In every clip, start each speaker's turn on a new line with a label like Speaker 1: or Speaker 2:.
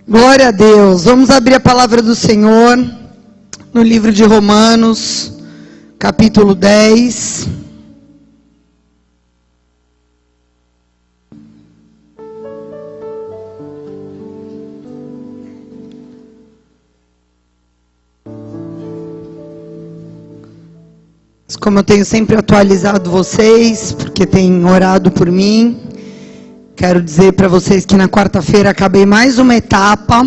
Speaker 1: Glória a Deus. Vamos abrir a palavra do Senhor no livro de Romanos, capítulo 10. Como eu tenho sempre atualizado vocês, porque têm orado por mim, quero dizer para vocês que na quarta-feira acabei mais uma etapa.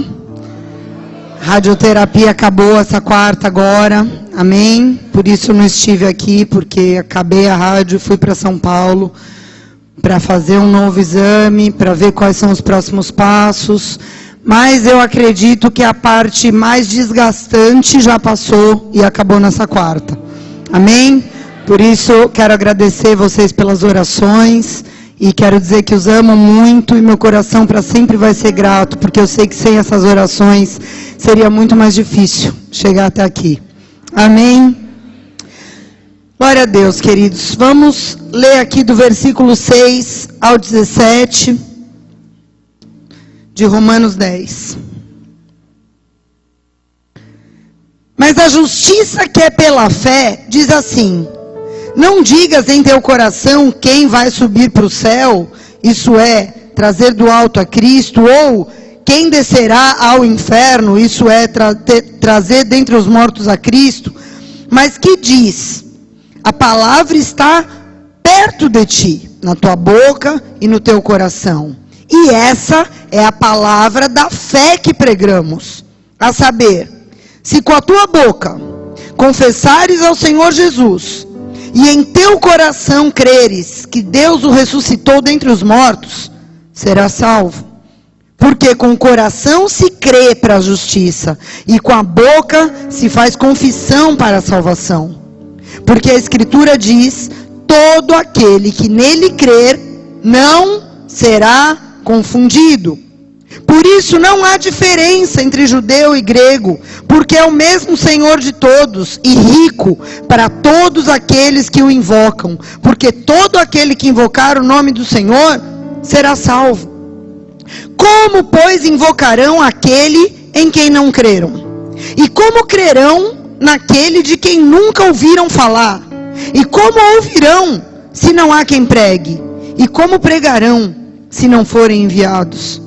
Speaker 1: Radioterapia acabou essa quarta agora, amém? Por isso eu não estive aqui, porque acabei a rádio e fui para São Paulo para fazer um novo exame, para ver quais são os próximos passos. Mas eu acredito que a parte mais desgastante já passou e acabou nessa quarta. Amém? Por isso, quero agradecer vocês pelas orações e quero dizer que os amo muito e meu coração para sempre vai ser grato, porque eu sei que sem essas orações seria muito mais difícil chegar até aqui. Amém? Glória a Deus, queridos. Vamos ler aqui do versículo 6 ao 17 de Romanos 10. Mas a justiça que é pela fé diz assim: não digas em teu coração quem vai subir para o céu, isso é, trazer do alto a Cristo, ou quem descerá ao inferno, isso é, trazer dentre os mortos a Cristo, mas que diz: a palavra está perto de ti, na tua boca e no teu coração. E essa é a palavra da fé que pregamos, a saber, se com a tua boca confessares ao Senhor Jesus, e em teu coração creres que Deus o ressuscitou dentre os mortos, serás salvo. Porque com o coração se crê para a justiça, e com a boca se faz confissão para a salvação. Porque a Escritura diz: todo aquele que nele crer não será confundido. Por isso não há diferença entre judeu e grego, porque é o mesmo Senhor de todos e rico para todos aqueles que o invocam, porque todo aquele que invocar o nome do Senhor será salvo. Como, pois, invocarão aquele em quem não creram? E como crerão naquele de quem nunca ouviram falar? E como ouvirão se não há quem pregue? E como pregarão se não forem enviados?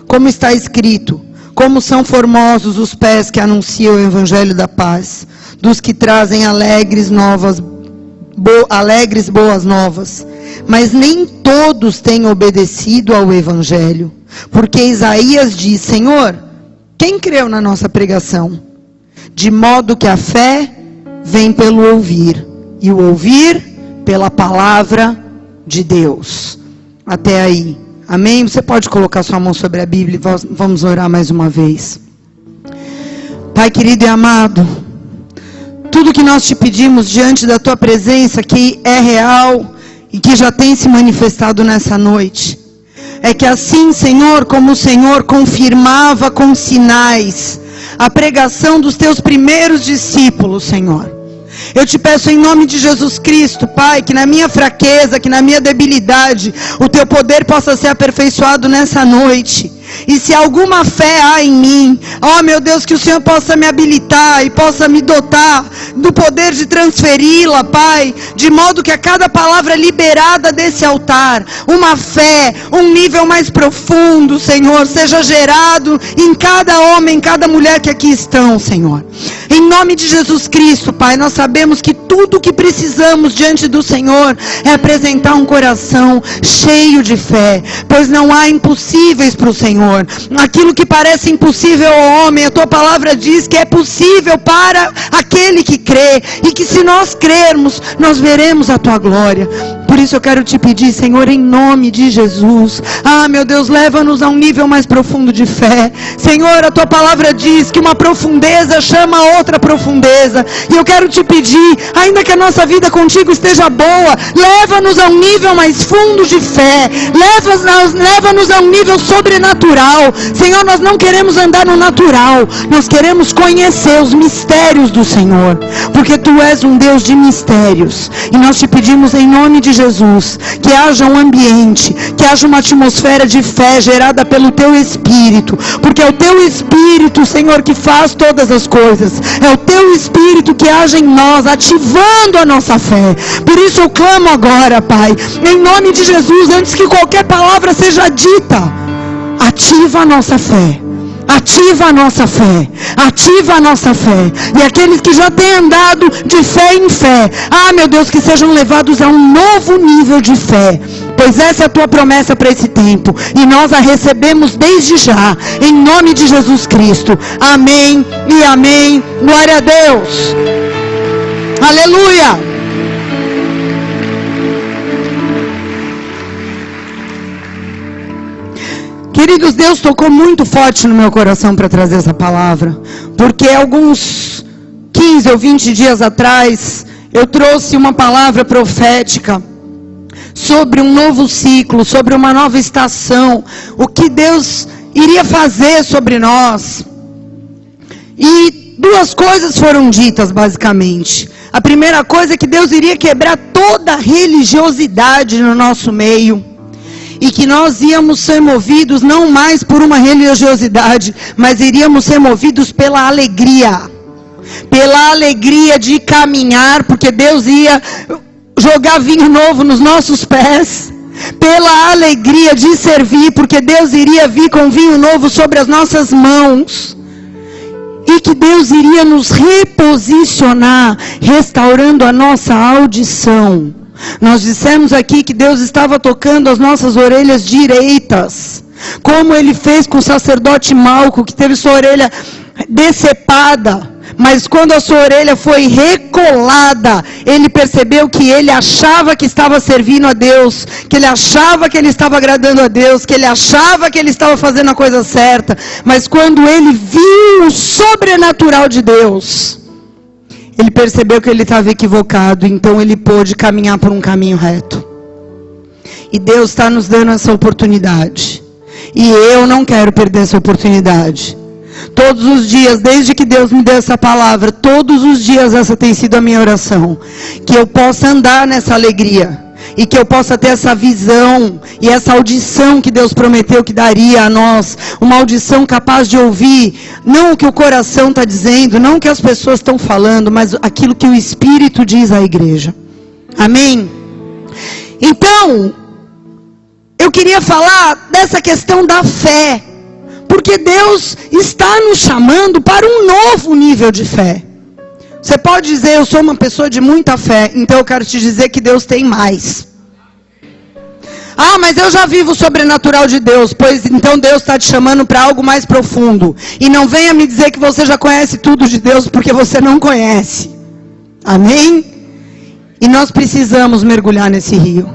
Speaker 1: Como está escrito: como são formosos os pés que anunciam o evangelho da paz, dos que trazem alegres boas novas. Mas nem todos têm obedecido ao evangelho, porque Isaías diz: Senhor, quem creu na nossa pregação? De modo que a fé vem pelo ouvir, e o ouvir pela palavra de Deus. Até aí. Amém? Você pode colocar sua mão sobre a Bíblia e vamos orar mais uma vez. Pai querido e amado, tudo que nós te pedimos diante da tua presença, que é real e que já tem se manifestado nessa noite, é que assim, Senhor, como o Senhor confirmava com sinais a pregação dos teus primeiros discípulos, Senhor, eu te peço em nome de Jesus Cristo, Pai, que na minha fraqueza, que na minha debilidade, o teu poder possa ser aperfeiçoado nessa noite. E se alguma fé há em mim, ó meu Deus, que o Senhor possa me habilitar e possa me dotar do poder de transferi-la, Pai, de modo que a cada palavra liberada desse altar, uma fé, um nível mais profundo, Senhor, seja gerado em cada homem, em cada mulher que aqui estão, Senhor. Em nome de Jesus Cristo, Pai, nós sabemos que tudo o que precisamos diante do Senhor é apresentar um coração cheio de fé, pois não há impossíveis para o Senhor. Aquilo que parece impossível ao homem, a tua palavra diz que é possível para aquele que crê, e que se nós crermos, nós veremos a tua glória. Por isso eu quero te pedir, Senhor, em nome de Jesus, meu Deus, leva-nos a um nível mais profundo de fé. Senhor, a tua palavra diz que uma profundeza chama a outra profundeza, e eu quero te pedir, ainda que a nossa vida contigo esteja boa, leva-nos a um nível mais fundo de fé, leva-nos a um nível sobrenatural. Senhor, nós não queremos andar no natural, nós queremos conhecer os mistérios do Senhor, porque tu és um Deus de mistérios, e nós te pedimos em nome de Jesus, que haja um ambiente, que haja uma atmosfera de fé gerada pelo Teu Espírito, porque é o Teu Espírito, Senhor, que faz todas as coisas, é o Teu Espírito que age em nós, ativando a nossa fé. Por isso eu clamo agora, Pai, em nome de Jesus, antes que qualquer palavra seja dita, ativa a nossa fé. Ativa a nossa fé, ativa a nossa fé. E aqueles que já têm andado de fé em fé, meu Deus, que sejam levados a um novo nível de fé, pois essa é a Tua promessa para esse tempo, e nós a recebemos desde já, em nome de Jesus Cristo. Amém e amém. Glória a Deus. Aleluia. Queridos, Deus tocou muito forte no meu coração para trazer essa palavra, porque alguns 15 ou 20 dias atrás, eu trouxe uma palavra profética sobre um novo ciclo, sobre uma nova estação, o que Deus iria fazer sobre nós. E duas coisas foram ditas basicamente. A primeira coisa é que Deus iria quebrar toda a religiosidade no nosso meio, e que nós íamos ser movidos não mais por uma religiosidade, mas iríamos ser movidos pela alegria de caminhar, porque Deus ia jogar vinho novo nos nossos pés, pela alegria de servir, porque Deus iria vir com vinho novo sobre as nossas mãos, e que Deus iria nos reposicionar, restaurando a nossa audição. Nós dissemos aqui que Deus estava tocando as nossas orelhas direitas, como Ele fez com o sacerdote Malco, que teve sua orelha decepada, mas quando a sua orelha foi recolada, ele percebeu que ele achava que estava servindo a Deus, que ele achava que ele estava agradando a Deus, que ele achava que ele estava fazendo a coisa certa, mas quando ele viu o sobrenatural de Deus, ele percebeu que ele estava equivocado, então ele pôde caminhar por um caminho reto. E Deus está nos dando essa oportunidade. E eu não quero perder essa oportunidade. Todos os dias, desde que Deus me deu essa palavra, todos os dias essa tem sido a minha oração. Que eu possa andar nessa alegria. E que eu possa ter essa visão e essa audição que Deus prometeu que daria a nós. Uma audição capaz de ouvir, não o que o coração está dizendo, não o que as pessoas estão falando, mas aquilo que o Espírito diz à igreja. Amém? Então, eu queria falar dessa questão da fé. Porque Deus está nos chamando para um novo nível de fé. Você pode dizer, eu sou uma pessoa de muita fé, então eu quero te dizer que Deus tem mais. Mas eu já vivo o sobrenatural de Deus, pois então Deus está te chamando para algo mais profundo. E não venha me dizer que você já conhece tudo de Deus, porque você não conhece. Amém? E nós precisamos mergulhar nesse rio.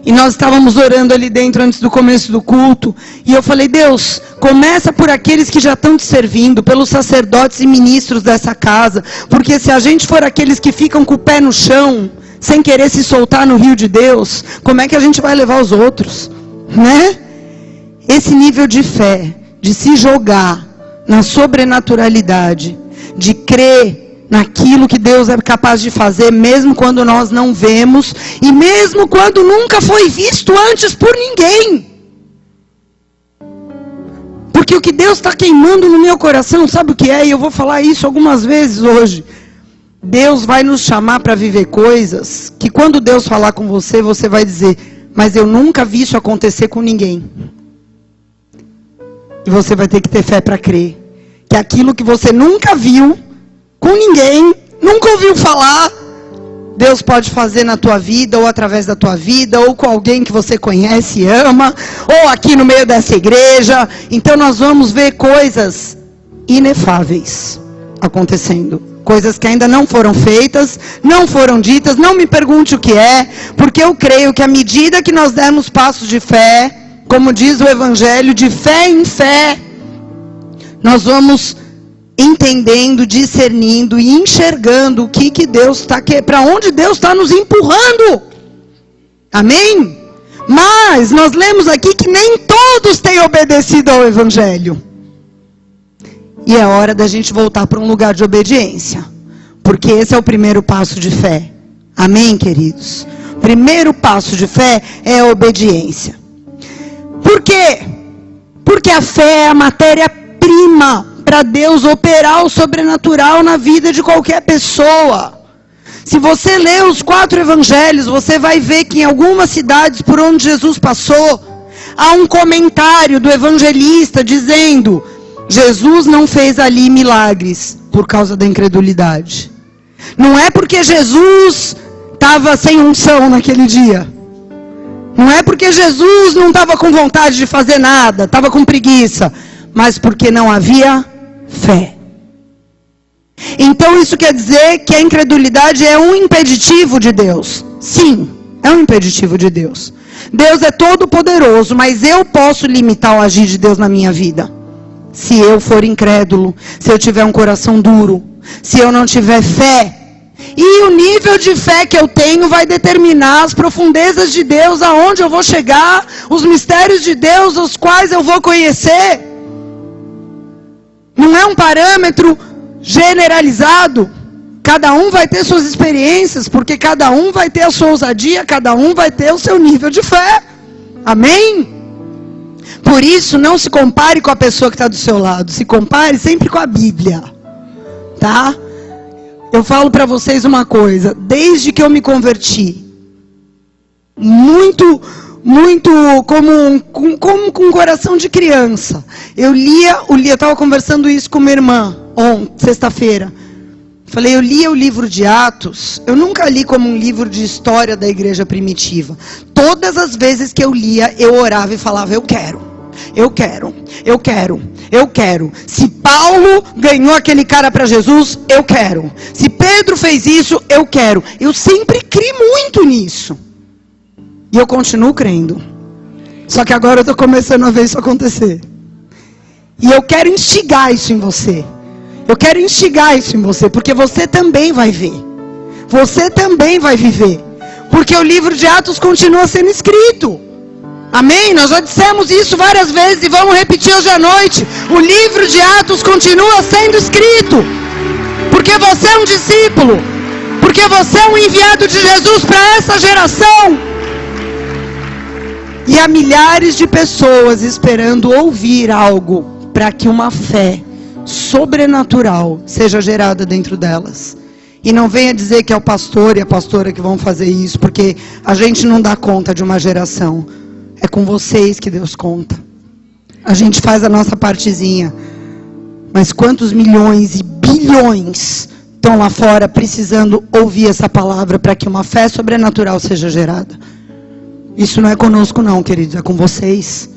Speaker 1: E nós estávamos orando ali dentro antes do começo do culto. E eu falei, Deus, começa por aqueles que já estão te servindo, pelos sacerdotes e ministros dessa casa. Porque se a gente for aqueles que ficam com o pé no chão, sem querer se soltar no rio de Deus, como é que a gente vai levar os outros? Né? Esse nível de fé, de se jogar na sobrenaturalidade, de crer naquilo que Deus é capaz de fazer, mesmo quando nós não vemos, e mesmo quando nunca foi visto antes por ninguém. Porque o que Deus está queimando no meu coração, sabe o que é? E eu vou falar isso algumas vezes hoje. Deus vai nos chamar para viver coisas, que quando Deus falar com você, você vai dizer, mas eu nunca vi isso acontecer com ninguém. E você vai ter que ter fé para crer, que aquilo que você nunca viu, com ninguém, nunca ouviu falar, Deus pode fazer na tua vida, ou através da tua vida, ou com alguém que você conhece e ama, ou aqui no meio dessa igreja. Então nós vamos ver coisas inefáveis acontecendo, coisas que ainda não foram feitas, não foram ditas. Não me pergunte o que é, porque eu creio que à medida que nós dermos passos de fé, como diz o Evangelho, de fé em fé, nós vamos entendendo, discernindo e enxergando o que Deus está, para onde Deus está nos empurrando. Amém? Mas nós lemos aqui que nem todos têm obedecido ao Evangelho. E é hora da gente voltar para um lugar de obediência, porque esse é o primeiro passo de fé. Amém, queridos? Primeiro passo de fé é a obediência. Por quê? Porque a fé é a matéria-prima para Deus operar o sobrenatural na vida de qualquer pessoa. Se você ler os 4 evangelhos, você vai ver que em algumas cidades por onde Jesus passou, há um comentário do evangelista dizendo: Jesus não fez ali milagres por causa da incredulidade. Não é porque Jesus estava sem unção naquele dia. Não é porque Jesus não estava com vontade de fazer nada, estava com preguiça. Mas porque não havia fé. Então isso quer dizer que a incredulidade é um impeditivo de Deus. Sim, é um impeditivo de Deus. Deus é todo poderoso, mas eu posso limitar o agir de Deus na minha vida. Se eu for incrédulo, se eu tiver um coração duro, se eu não tiver fé. E o nível de fé que eu tenho vai determinar as profundezas de Deus, aonde eu vou chegar, os mistérios de Deus, os quais eu vou conhecer. Não é um parâmetro generalizado. Cada um vai ter suas experiências, porque cada um vai ter a sua ousadia, cada um vai ter o seu nível de fé. Amém? Por isso, não se compare com a pessoa que está do seu lado, se compare sempre com a Bíblia. Tá? Eu falo para vocês uma coisa, desde que eu me converti, muito como com um coração de criança. Eu estava conversando isso com minha irmã, sexta-feira. Falei, eu lia o livro de Atos, eu nunca li como um livro de história da igreja primitiva. Todas as vezes que eu lia, eu orava e falava, eu quero. Se Paulo ganhou aquele cara para Jesus, eu quero. Se Pedro fez isso, eu quero. Eu sempre criei muito nisso. E eu continuo crendo. Só que agora eu estou começando a ver isso acontecer. E eu quero instigar isso em você. Porque você também vai ver. Você também vai viver. Porque o livro de Atos continua sendo escrito. Amém? Nós já dissemos isso várias vezes e vamos repetir hoje à noite. O livro de Atos continua sendo escrito. Porque você é um discípulo. Porque você é um enviado de Jesus para essa geração. E há milhares de pessoas esperando ouvir algo para que uma fé sobrenatural seja gerada dentro delas. E não venha dizer que é o pastor e a pastora que vão fazer isso, porque a gente não dá conta de uma geração. É com vocês que Deus conta. A gente faz a nossa partezinha. Mas quantos milhões e bilhões estão lá fora precisando ouvir essa palavra para que uma fé sobrenatural seja gerada? Isso não é conosco não, queridos, é com vocês.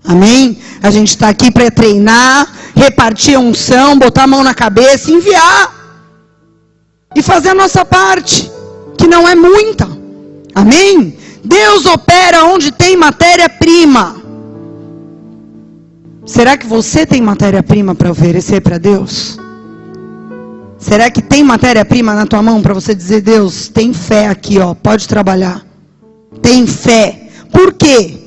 Speaker 1: Amém? A gente está aqui para treinar, repartir a unção, botar a mão na cabeça, enviar. E fazer a nossa parte, que não é muita. Amém? Deus opera onde tem matéria-prima. Será que você tem matéria-prima para oferecer para Deus? Será que tem matéria-prima na tua mão para você dizer, Deus, tem fé aqui, ó, pode trabalhar. Tem fé. Por quê?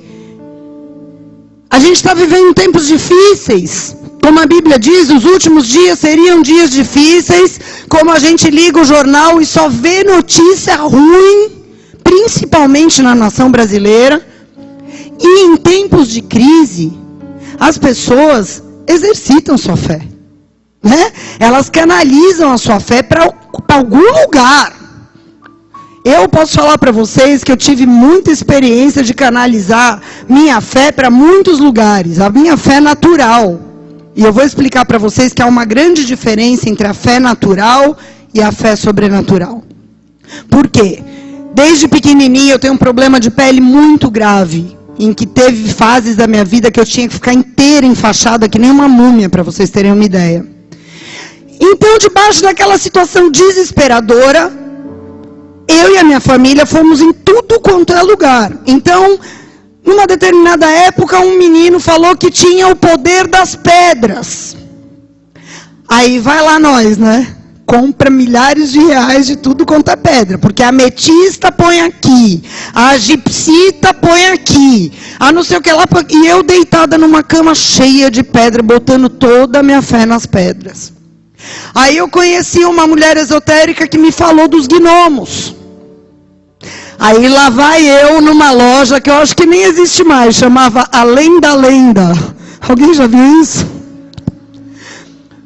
Speaker 1: A gente está vivendo tempos difíceis. Como a Bíblia diz, os últimos dias seriam dias difíceis. Como a gente liga o jornal e só vê notícia ruim, principalmente na nação brasileira. E em tempos de crise, as pessoas exercitam sua fé, né? Elas canalizam a sua fé para algum lugar. Eu posso falar para vocês que eu tive muita experiência de canalizar minha fé para muitos lugares. A minha fé natural. E eu vou explicar para vocês que há uma grande diferença entre a fé natural e a fé sobrenatural. Por quê? Desde pequenininho eu tenho um problema de pele muito grave. Em que teve fases da minha vida que eu tinha que ficar inteira enfaixada que nem uma múmia, para vocês terem uma ideia. Então, debaixo daquela situação desesperadora, eu e a minha família fomos em tudo quanto é lugar. Então, numa determinada época, um menino falou que tinha o poder das pedras. Aí vai lá nós, né? Compra milhares de reais de tudo quanto é pedra. Porque a ametista põe aqui, a gipsita põe aqui, a não sei o que lá. E eu deitada numa cama cheia de pedra, botando toda a minha fé nas pedras. Aí eu conheci uma mulher esotérica que me falou dos gnomos. Aí lá vai eu numa loja que eu acho que nem existe mais, chamava Além da Lenda. Alguém já viu isso?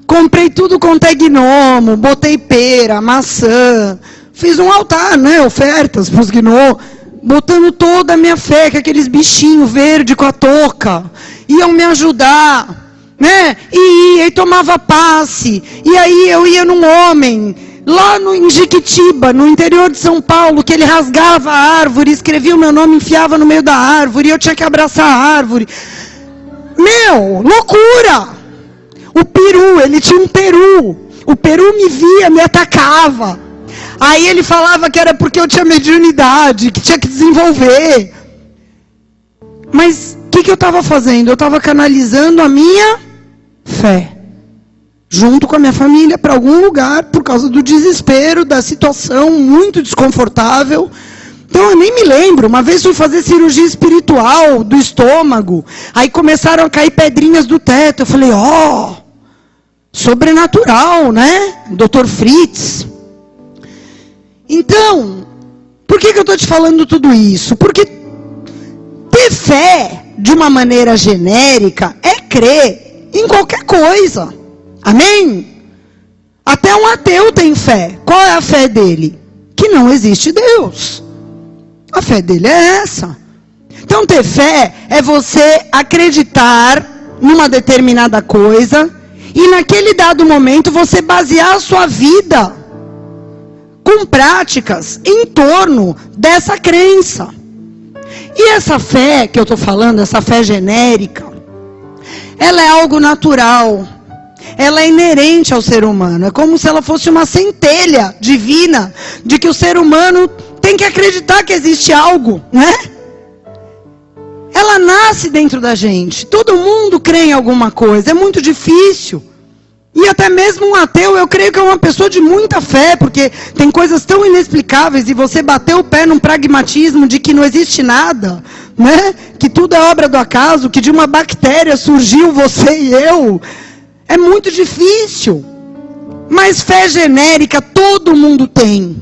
Speaker 1: Comprei tudo quanto é gnomo, botei pera, maçã, fiz um altar, né, ofertas para os gnomos, botando toda a minha fé, que aqueles bichinhos verdes com a touca iam me ajudar, né? E tomava passe, e aí eu ia num homem, lá em Jequitiba, no interior de São Paulo, que ele rasgava a árvore, escrevia o meu nome, enfiava no meio da árvore, e eu tinha que abraçar a árvore. Meu, loucura! O peru, ele tinha um peru. O peru me via, me atacava. Aí ele falava que era porque eu tinha mediunidade, que tinha que desenvolver. Mas o que eu estava fazendo? Eu estava canalizando a minha fé. Junto com a minha família para algum lugar, por causa do desespero, da situação muito desconfortável. Então eu nem me lembro, uma vez fui fazer cirurgia espiritual do estômago, aí começaram a cair pedrinhas do teto, eu falei, sobrenatural, né? Dr. Fritz. Então, por que eu estou te falando tudo isso? Porque ter fé, de uma maneira genérica, é crer em qualquer coisa. Amém? Até um ateu tem fé. Qual é a fé dele? Que não existe Deus. A fé dele é essa. Então ter fé é você acreditar numa determinada coisa e naquele dado momento você basear a sua vida com práticas em torno dessa crença. E essa fé que eu estou falando, essa fé genérica, ela é algo natural. Ela é inerente ao ser humano. É como se ela fosse uma centelha divina de que o ser humano tem que acreditar que existe algo, né? Ela nasce dentro da gente. Todo mundo crê em alguma coisa. É muito difícil. E até mesmo um ateu, eu creio que é uma pessoa de muita fé, porque tem coisas tão inexplicáveis e você bateu o pé num pragmatismo de que não existe nada, né? Que tudo é obra do acaso, que de uma bactéria surgiu você e eu. É muito difícil. Mas fé genérica todo mundo tem.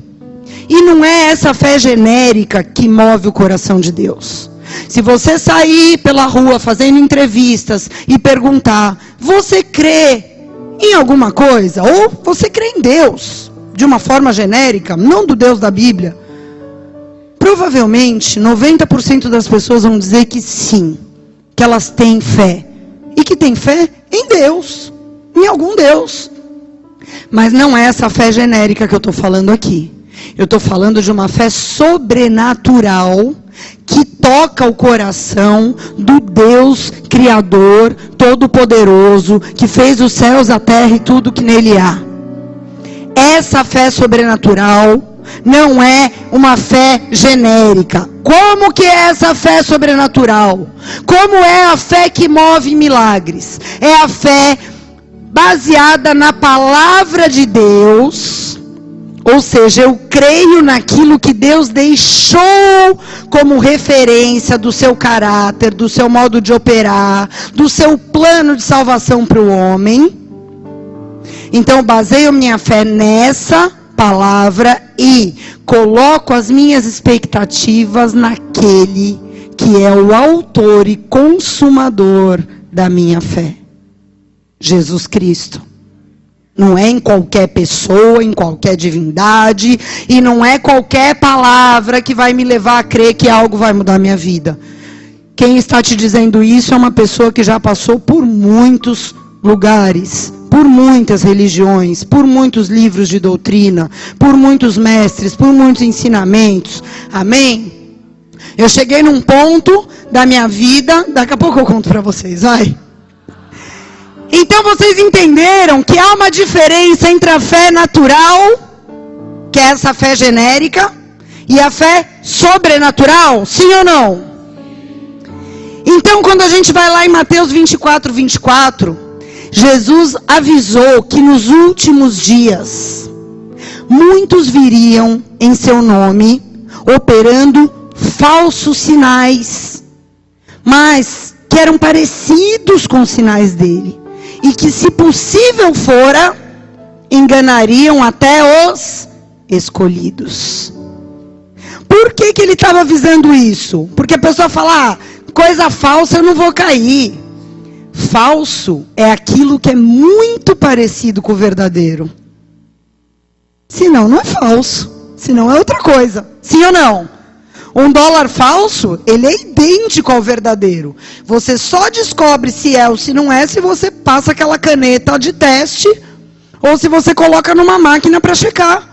Speaker 1: E não é essa fé genérica que move o coração de Deus. Se você sair pela rua fazendo entrevistas e perguntar, você crê em alguma coisa? Ou você crê em Deus, de uma forma genérica, não do Deus da Bíblia? Provavelmente 90% das pessoas vão dizer que sim, que elas têm fé. E que têm fé em Deus, em algum Deus. Mas não é essa fé genérica que eu estou falando aqui. Eu estou falando de uma fé sobrenatural que toca o coração do Deus Criador, Todo-Poderoso, que fez os céus, a terra e tudo que nele há. Essa fé sobrenatural não é uma fé genérica. Como que é essa fé sobrenatural? Como é a fé que move milagres? É a fé baseada na palavra de Deus. Ou seja, eu creio naquilo que Deus deixou como referência do seu caráter, do seu modo de operar, do seu plano de salvação para o homem. Então, eu baseio minha fé nessa palavra e coloco as minhas expectativas naquele que é o autor e consumador da minha fé. Jesus Cristo. Não é em qualquer pessoa, em qualquer divindade, e não é qualquer palavra que vai me levar a crer que algo vai mudar a minha vida. Quem está te dizendo isso é uma pessoa que já passou por muitos lugares, por muitas religiões, por muitos livros de doutrina, por muitos mestres, por muitos ensinamentos. Amém? Eu cheguei num ponto da minha vida, daqui a pouco eu conto para vocês, vai. Então vocês entenderam que há uma diferença entre a fé natural, que é essa fé genérica, e a fé sobrenatural? Sim ou não? Então quando a gente vai lá em Mateus 24, Jesus avisou que nos últimos dias, muitos viriam em seu nome, operando falsos sinais, mas que eram parecidos com os sinais dele. E que, se possível fora, enganariam até os escolhidos. Por que ele estava avisando isso? Porque a pessoa fala, coisa falsa eu não vou cair. Falso é aquilo que é muito parecido com o verdadeiro. Senão não é falso. Senão é outra coisa. Sim ou não? Um dólar falso, ele é idêntico ao verdadeiro. Você só descobre se é ou se não é se você passa aquela caneta de teste ou se você coloca numa máquina para checar.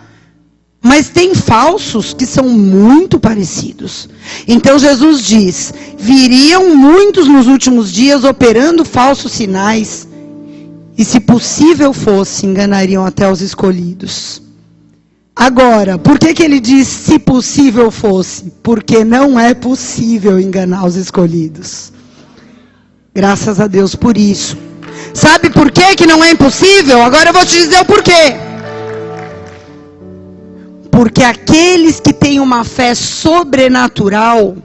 Speaker 1: Mas tem falsos que são muito parecidos. Então Jesus diz, viriam muitos nos últimos dias operando falsos sinais, e se possível fosse, enganariam até os escolhidos. Agora, por que ele diz se possível fosse? Porque não é possível enganar os escolhidos. Graças a Deus por isso. Sabe por que não é impossível? Agora eu vou te dizer o porquê. Porque aqueles que têm uma fé sobrenatural,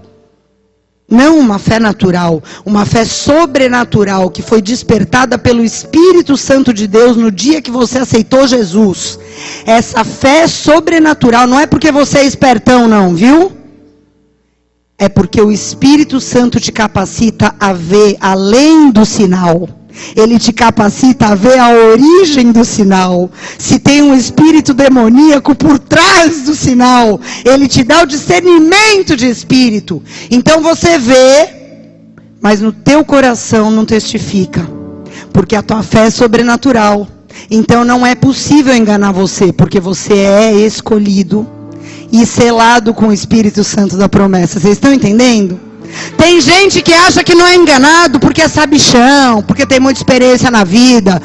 Speaker 1: não uma fé natural, uma fé sobrenatural que foi despertada pelo Espírito Santo de Deus no dia que você aceitou Jesus. Essa fé sobrenatural não é porque você é espertão não, viu? É porque o Espírito Santo te capacita a ver além do sinal. Ele te capacita a ver a origem do sinal. Se tem um espírito demoníaco por trás do sinal, ele te dá o discernimento de espírito. Então você vê, mas no teu coração não testifica, porque a tua fé é sobrenatural. Então não é possível enganar você, porque você é escolhido e selado com o Espírito Santo da promessa. Vocês estão entendendo? Tem gente que acha que não é enganado porque é sabichão, porque tem muita experiência na vida.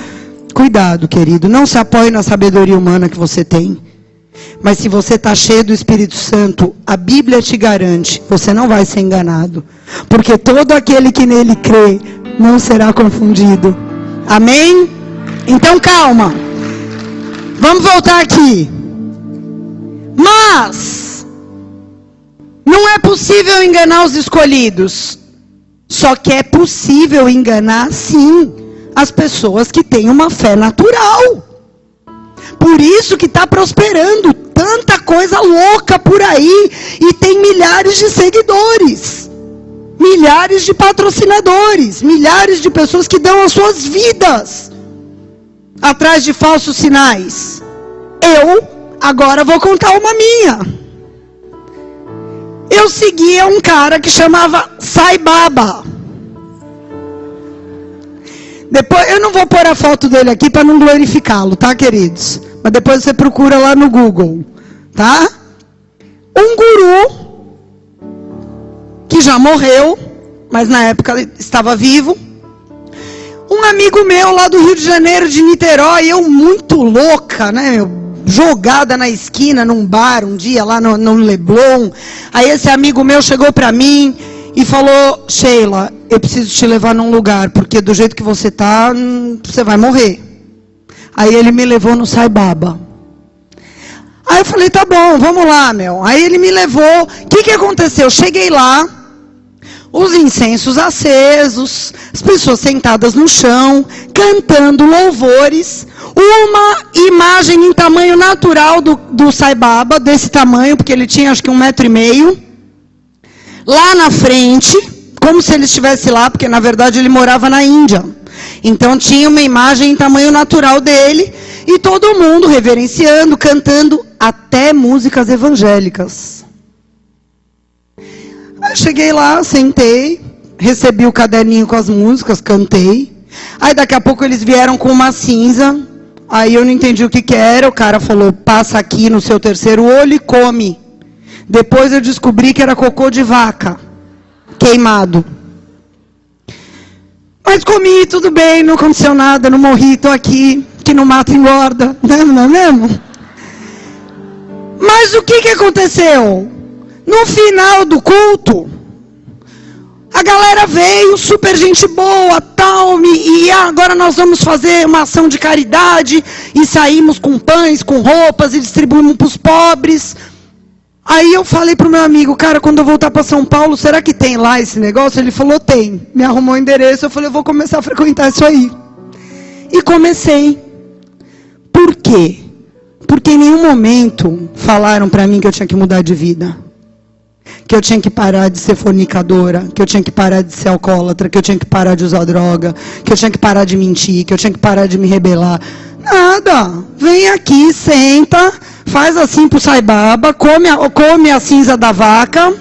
Speaker 1: Cuidado, querido, não se apoie na sabedoria humana que você tem. Mas se você está cheio do Espírito Santo, a Bíblia te garante, você não vai ser enganado. Porque todo aquele que nele crê não será confundido. Amém? Então calma. Vamos voltar aqui. Mas não é possível enganar os escolhidos. Só que é possível enganar, sim, as pessoas que têm uma fé natural. Por isso que está prosperando tanta coisa louca por aí. E tem milhares de seguidores. Milhares de patrocinadores. Milhares de pessoas que dão as suas vidas atrás de falsos sinais. Eu agora vou contar uma minha. Eu seguia um cara que chamava Sai Baba. Depois, eu não vou pôr a foto dele aqui para não glorificá-lo, tá, queridos? Mas depois você procura lá no Google, tá? Um guru que já morreu, mas na época ele estava vivo. Um amigo meu lá do Rio de Janeiro, de Niterói, eu muito louca, né, meu? Jogada na esquina, num bar, um dia lá no Leblon. Aí esse amigo meu chegou pra mim e falou, Sheila, eu preciso te levar num lugar, porque do jeito que você tá, você vai morrer. Aí ele me levou no Sai Baba. Aí eu falei, tá bom, vamos lá, meu. Aí ele me levou. O que aconteceu? Cheguei lá, os incensos acesos, as pessoas sentadas no chão, cantando louvores, uma imagem em tamanho natural do Sai Baba, desse tamanho, porque ele tinha acho que 1,5 m, lá na frente, como se ele estivesse lá, porque na verdade ele morava na Índia. Então tinha uma imagem em tamanho natural dele, e todo mundo reverenciando, cantando, até músicas evangélicas. Aí cheguei lá, sentei, recebi o caderninho com as músicas, cantei. Aí daqui a pouco eles vieram com uma cinza. Aí eu não entendi o que era. O cara falou, passa aqui no seu terceiro olho e come. Depois eu descobri que era cocô de vaca, queimado. Mas comi, tudo bem, não aconteceu nada, não morri, estou aqui, que não mata engorda, não é mesmo? Mas o que aconteceu? No final do culto, a galera veio, super gente boa, tal, e agora nós vamos fazer uma ação de caridade, e saímos com pães, com roupas, e distribuímos para os pobres. Aí eu falei pro meu amigo, cara, quando eu voltar para São Paulo, será que tem lá esse negócio? Ele falou, tem. Me arrumou o endereço, eu falei, eu vou começar a frequentar isso aí. E comecei. Por quê? Porque em nenhum momento falaram para mim que eu tinha que mudar de vida. que eu tinha que parar de ser fornicadora, que eu tinha que parar de ser alcoólatra, que eu tinha que parar de usar droga, que eu tinha que parar de mentir, que eu tinha que parar de me rebelar. Nada. Vem aqui, senta, faz assim pro Saibaba, come a cinza da vaca,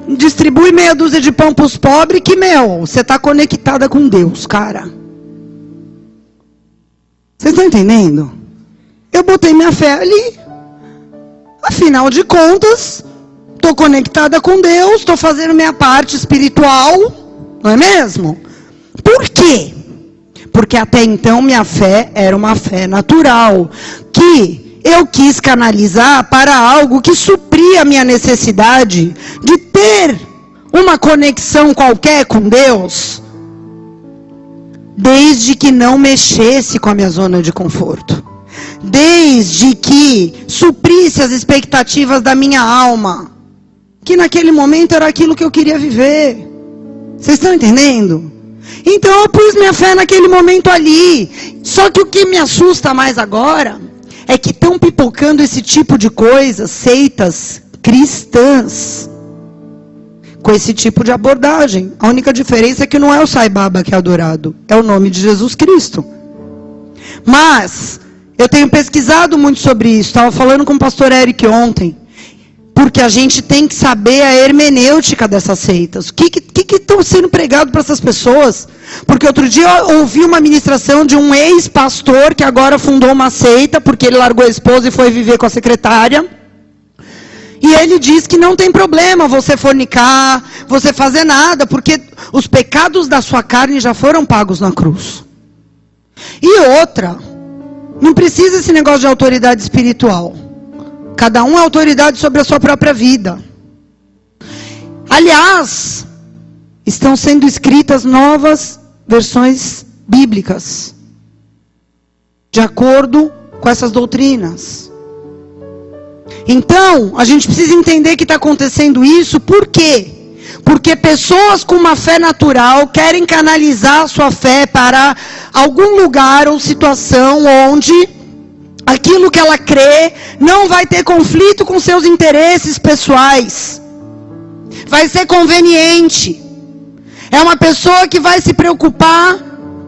Speaker 1: distribui meia dúzia de pão pros pobres, que, você está conectada com Deus, cara. Vocês estão entendendo? Eu botei minha fé ali. Afinal de contas, estou conectada com Deus, estou fazendo minha parte espiritual, não é mesmo? Por quê? Porque até então minha fé era uma fé natural, que eu quis canalizar para algo que supria a minha necessidade de ter uma conexão qualquer com Deus, desde que não mexesse com a minha zona de conforto, desde que suprisse as expectativas da minha alma, que naquele momento era aquilo que eu queria viver. Vocês estão entendendo? Então eu pus minha fé naquele momento ali. Só que o que me assusta mais agora é que estão pipocando esse tipo de coisa, seitas cristãs, com esse tipo de abordagem. A única diferença é que não é o Saibaba que é adorado, é o nome de Jesus Cristo. Mas eu tenho pesquisado muito sobre isso. Estava falando com o pastor Eric ontem. Porque a gente tem que saber a hermenêutica dessas seitas. O que estão sendo pregado para essas pessoas? Porque outro dia eu ouvi uma ministração de um ex-pastor que agora fundou uma seita, porque ele largou a esposa e foi viver com a secretária. E ele diz que não tem problema você fornicar, você fazer nada, porque os pecados da sua carne já foram pagos na cruz. E outra, não precisa esse negócio de autoridade espiritual. Cada um é autoridade sobre a sua própria vida. Aliás, estão sendo escritas novas versões bíblicas, de acordo com essas doutrinas. Então, a gente precisa entender que está acontecendo isso. Por quê? Porque pessoas com uma fé natural querem canalizar a sua fé para algum lugar ou situação onde aquilo que ela crê não vai ter conflito com seus interesses pessoais. Vai ser conveniente. É uma pessoa que vai se preocupar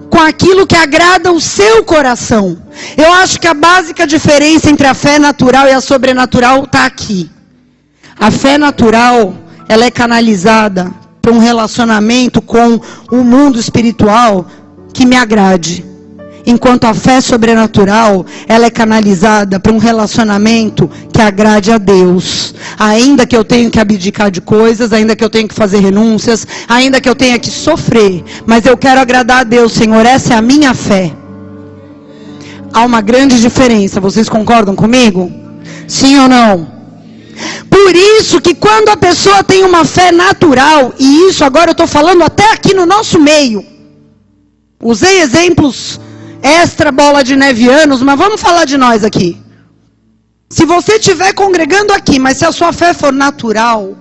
Speaker 1: com aquilo que agrada o seu coração. Eu acho que a básica diferença entre a fé natural e a sobrenatural está aqui. A fé natural, ela é canalizada para um relacionamento com o mundo espiritual que me agrade. Enquanto a fé sobrenatural, ela é canalizada para um relacionamento que agrade a Deus. Ainda que eu tenha que abdicar de coisas, ainda que eu tenha que fazer renúncias, ainda que eu tenha que sofrer, mas eu quero agradar a Deus, Senhor, essa é a minha fé. Há uma grande diferença, vocês concordam comigo? Sim ou não? Por isso que quando a pessoa tem uma fé natural, e isso agora eu estou falando até aqui no nosso meio, usei exemplos extra bola de neve anos, mas vamos falar de nós aqui. Se você estiver congregando aqui, mas se a sua fé for natural,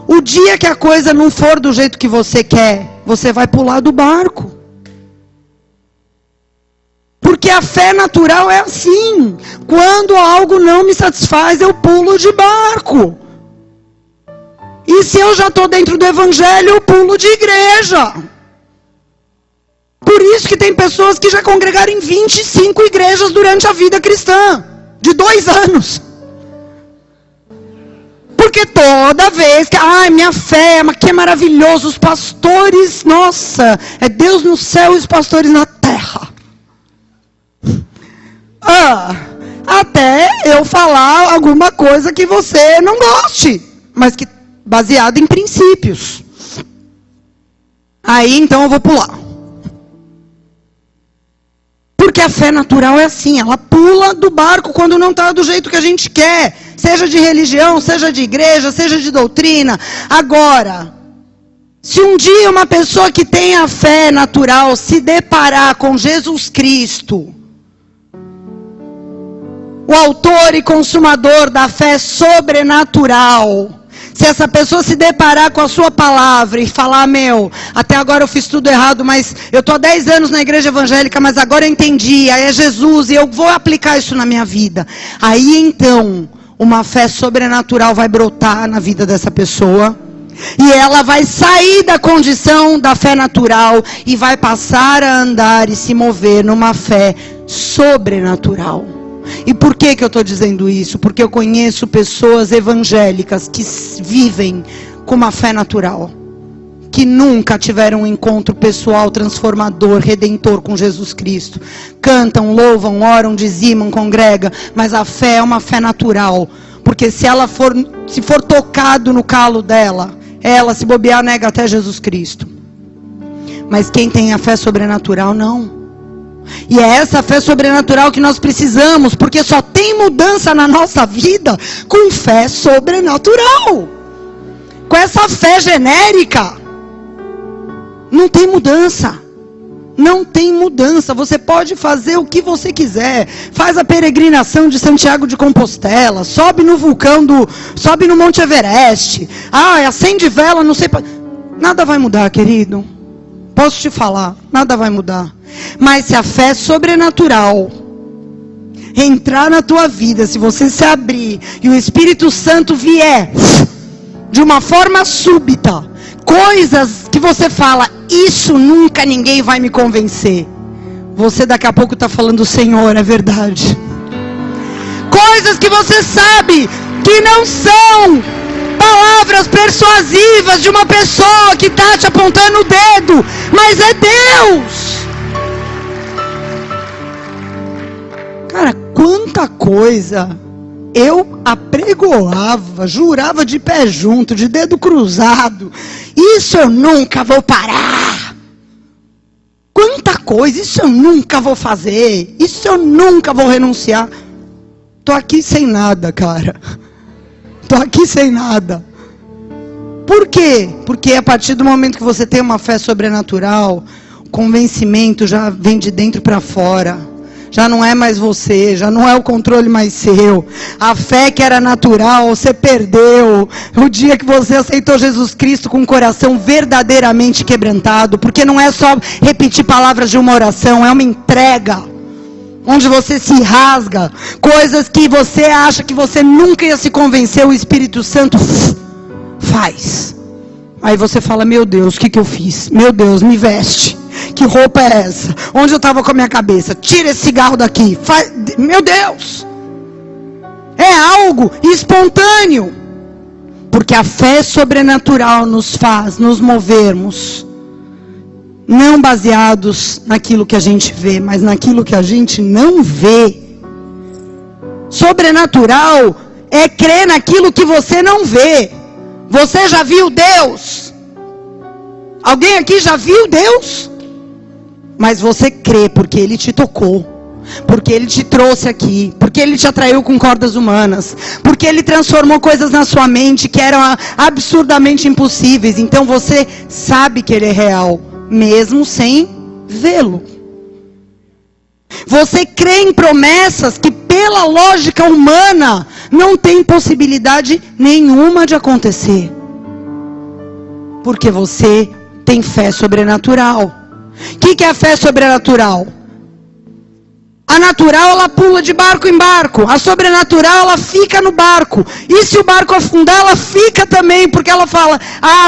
Speaker 1: o dia que a coisa não for do jeito que você quer, você vai pular do barco. Porque a fé natural é assim. Quando algo não me satisfaz, eu pulo de barco. E se eu já estou dentro do evangelho, eu pulo de igreja. Por isso que tem pessoas que já congregaram em 25 igrejas durante a vida cristã. De 2 anos. Porque toda vez que... Ai, minha fé, que é maravilhoso. Os pastores, nossa, é Deus no céu e os pastores na terra. Até eu falar alguma coisa que você não goste. Mas que baseado em princípios. Aí então eu vou pular. Porque a fé natural é assim, ela pula do barco quando não está do jeito que a gente quer. Seja de religião, seja de igreja, seja de doutrina. Agora, se um dia uma pessoa que tem a fé natural se deparar com Jesus Cristo, o autor e consumador da fé sobrenatural, se essa pessoa se deparar com a sua palavra e falar, até agora eu fiz tudo errado, mas eu estou há 10 anos na igreja evangélica, mas agora eu entendi, aí é Jesus e eu vou aplicar isso na minha vida. Aí então, uma fé sobrenatural vai brotar na vida dessa pessoa. E ela vai sair da condição da fé natural e vai passar a andar e se mover numa fé sobrenatural. E por que eu estou dizendo isso? Porque eu conheço pessoas evangélicas que vivem com uma fé natural, que nunca tiveram um encontro pessoal, transformador, redentor com Jesus Cristo. Cantam, louvam, oram, dizimam, congregam, mas a fé é uma fé natural. Porque se for tocado no calo dela, ela, se bobear, nega até Jesus Cristo. Mas quem tem a fé sobrenatural, não. E é essa fé sobrenatural que nós precisamos, porque só tem mudança na nossa vida com fé sobrenatural. Com essa fé genérica, não tem mudança. Não tem mudança. Você pode fazer o que você quiser. Faz a peregrinação de Santiago de Compostela. Sobe no sobe no Monte Everest. Acende vela, não sei. Nada vai mudar, querido. Posso te falar, nada vai mudar. Mas se a fé sobrenatural entrar na tua vida, se você se abrir e o Espírito Santo vier de uma forma súbita, coisas que você fala, isso nunca ninguém vai me convencer. Você daqui a pouco está falando, Senhor, é verdade. Coisas que você sabe que não são palavras persuasivas de uma pessoa que está te apontando o dedo, mas é Deus. Cara, quanta coisa eu apregoava, jurava de pé junto, de dedo cruzado. Isso eu nunca vou parar. Quanta coisa, isso eu nunca vou fazer. Isso eu nunca vou renunciar. Tô aqui sem nada, cara. Tô aqui sem nada. Por quê? Porque a partir do momento que você tem uma fé sobrenatural, o convencimento já vem de dentro para fora. Já não é mais você, já não é o controle mais seu. A fé que era natural, você perdeu. O dia que você aceitou Jesus Cristo com o coração verdadeiramente quebrantado. Porque não é só repetir palavras de uma oração, é uma entrega. Onde você se rasga. Coisas que você acha que você nunca ia se convencer, o Espírito Santo faz. Aí você fala, meu Deus, o que eu fiz? Meu Deus, me veste. Que roupa é essa? Onde eu estava com a minha cabeça? Tira esse cigarro daqui. Meu Deus! É algo espontâneo. Porque a fé sobrenatural nos faz nos movermos. Não baseados naquilo que a gente vê, mas naquilo que a gente não vê. Sobrenatural é crer naquilo que você não vê. Você já viu Deus? Alguém aqui já viu Deus? Mas você crê porque Ele te tocou, porque Ele te trouxe aqui, porque Ele te atraiu com cordas humanas, porque Ele transformou coisas na sua mente que eram absurdamente impossíveis. Então você sabe que Ele é real, mesmo sem vê-lo. Você crê em promessas que pela lógica humana não tem possibilidade nenhuma de acontecer. Porque você tem fé sobrenatural. O que é a fé sobrenatural? A natural, ela pula de barco em barco. A sobrenatural, ela fica no barco. E se o barco afundar, ela fica também. Porque ela fala,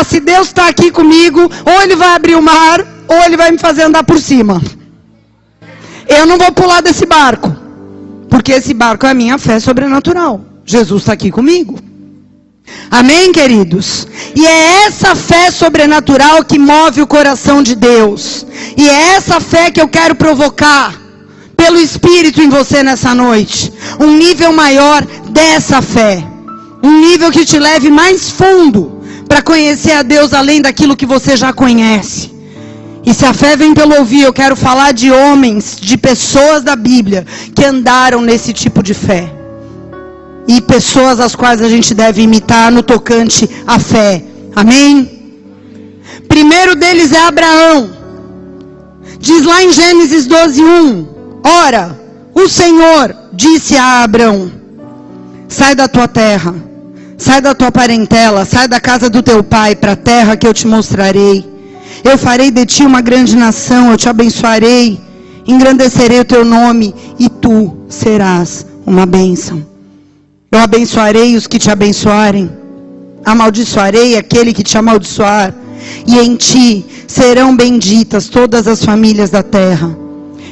Speaker 1: se Deus está aqui comigo, ou Ele vai abrir o mar, ou Ele vai me fazer andar por cima. Eu não vou pular desse barco. Porque esse barco é a minha fé sobrenatural. Jesus está aqui comigo. Amém, queridos? E é essa fé sobrenatural que move o coração de Deus. E é essa fé que eu quero provocar pelo Espírito em você nessa noite. Um nível maior dessa fé. Um nível que te leve mais fundo para conhecer a Deus além daquilo que você já conhece. E se a fé vem pelo ouvir, eu quero falar de homens, de pessoas da Bíblia que andaram nesse tipo de fé. E pessoas as quais a gente deve imitar no tocante à fé. Amém? Primeiro deles é Abraão. Diz lá em Gênesis 12:1. Ora, o Senhor disse a Abraão: sai da tua terra, sai da tua parentela, sai da casa do teu pai para a terra que eu te mostrarei. Eu farei de ti uma grande nação, eu te abençoarei, engrandecerei o teu nome e tu serás uma bênção. Eu abençoarei os que te abençoarem, amaldiçoarei aquele que te amaldiçoar, e em ti serão benditas todas as famílias da terra.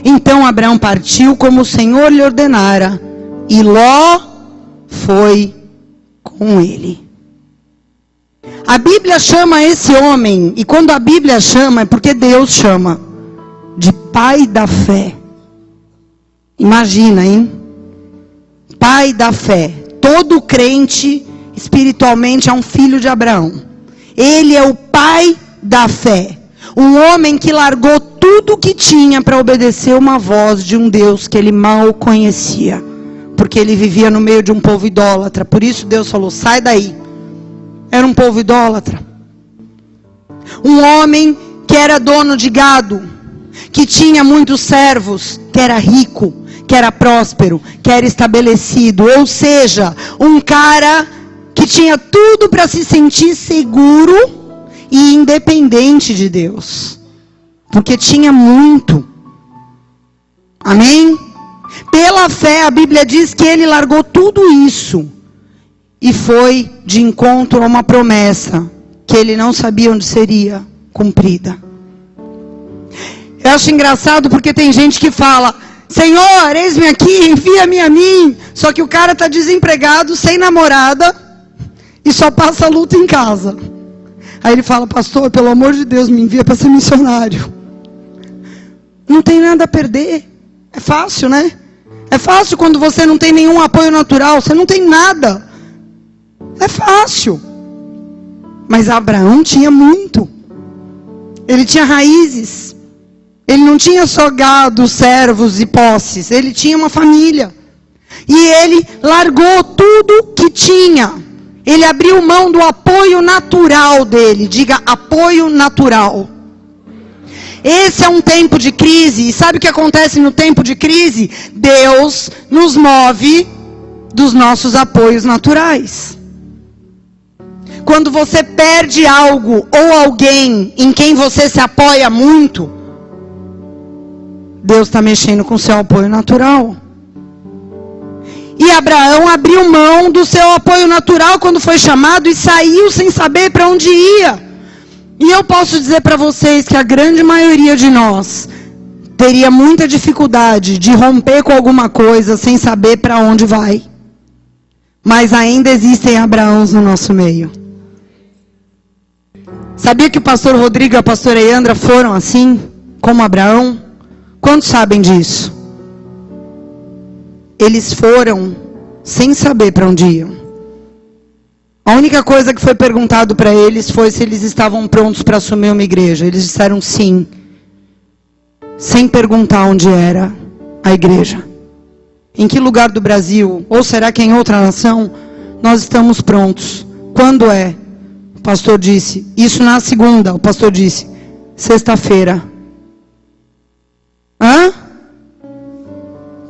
Speaker 1: Então Abraão partiu como o Senhor lhe ordenara, e Ló foi com ele. A Bíblia chama esse homem, e quando a Bíblia chama, é porque Deus chama, de pai da fé. Imagina, hein? Pai da fé. Todo crente, espiritualmente, é um filho de Abraão. Ele é o pai da fé. Um homem que largou tudo o que tinha para obedecer uma voz de um Deus que ele mal conhecia. Porque ele vivia no meio de um povo idólatra. Por isso Deus falou, sai daí. Era um povo idólatra. Um homem que era dono de gado, que tinha muitos servos, que era rico, que era próspero, que era estabelecido. Ou seja, um cara que tinha tudo para se sentir seguro e independente de Deus. Porque tinha muito. Amém? Pela fé, a Bíblia diz que ele largou tudo isso e foi de encontro a uma promessa que ele não sabia onde seria cumprida. Eu acho engraçado porque tem gente que fala, Senhor, eis-me aqui, envia-me a mim. Só que o cara está desempregado, sem namorada, e só passa luta em casa. Aí ele fala, pastor, pelo amor de Deus, me envia para ser missionário. Não tem nada a perder. É fácil, né? É fácil quando você não tem nenhum apoio natural, você não tem nada. É fácil. Mas Abraão tinha muito. Ele tinha raízes. Ele não tinha só gado, servos e posses. Ele tinha uma família. E ele largou tudo que tinha. Ele abriu mão do apoio natural dele. Diga, apoio natural. Esse é um tempo de crise. E sabe o que acontece no tempo de crise? Deus nos move dos nossos apoios naturais. Quando você perde algo ou alguém em quem você se apoia muito, Deus está mexendo com o seu apoio natural. E Abraão abriu mão do seu apoio natural quando foi chamado e saiu sem saber para onde ia. E eu posso dizer para vocês que a grande maioria de nós teria muita dificuldade de romper com alguma coisa sem saber para onde vai. Mas ainda existem Abraãos no nosso meio. Sabia que o pastor Rodrigo e a pastora Eandra foram assim, como Abraão? Quantos sabem disso? Eles foram sem saber para onde iam. A única coisa que foi perguntado para eles foi se eles estavam prontos para assumir uma igreja. Eles disseram sim, sem perguntar onde era a igreja. Em que lugar do Brasil, ou será que em outra nação, nós estamos prontos? Quando é? O pastor disse, isso na segunda. O pastor disse, sexta-feira. Hã?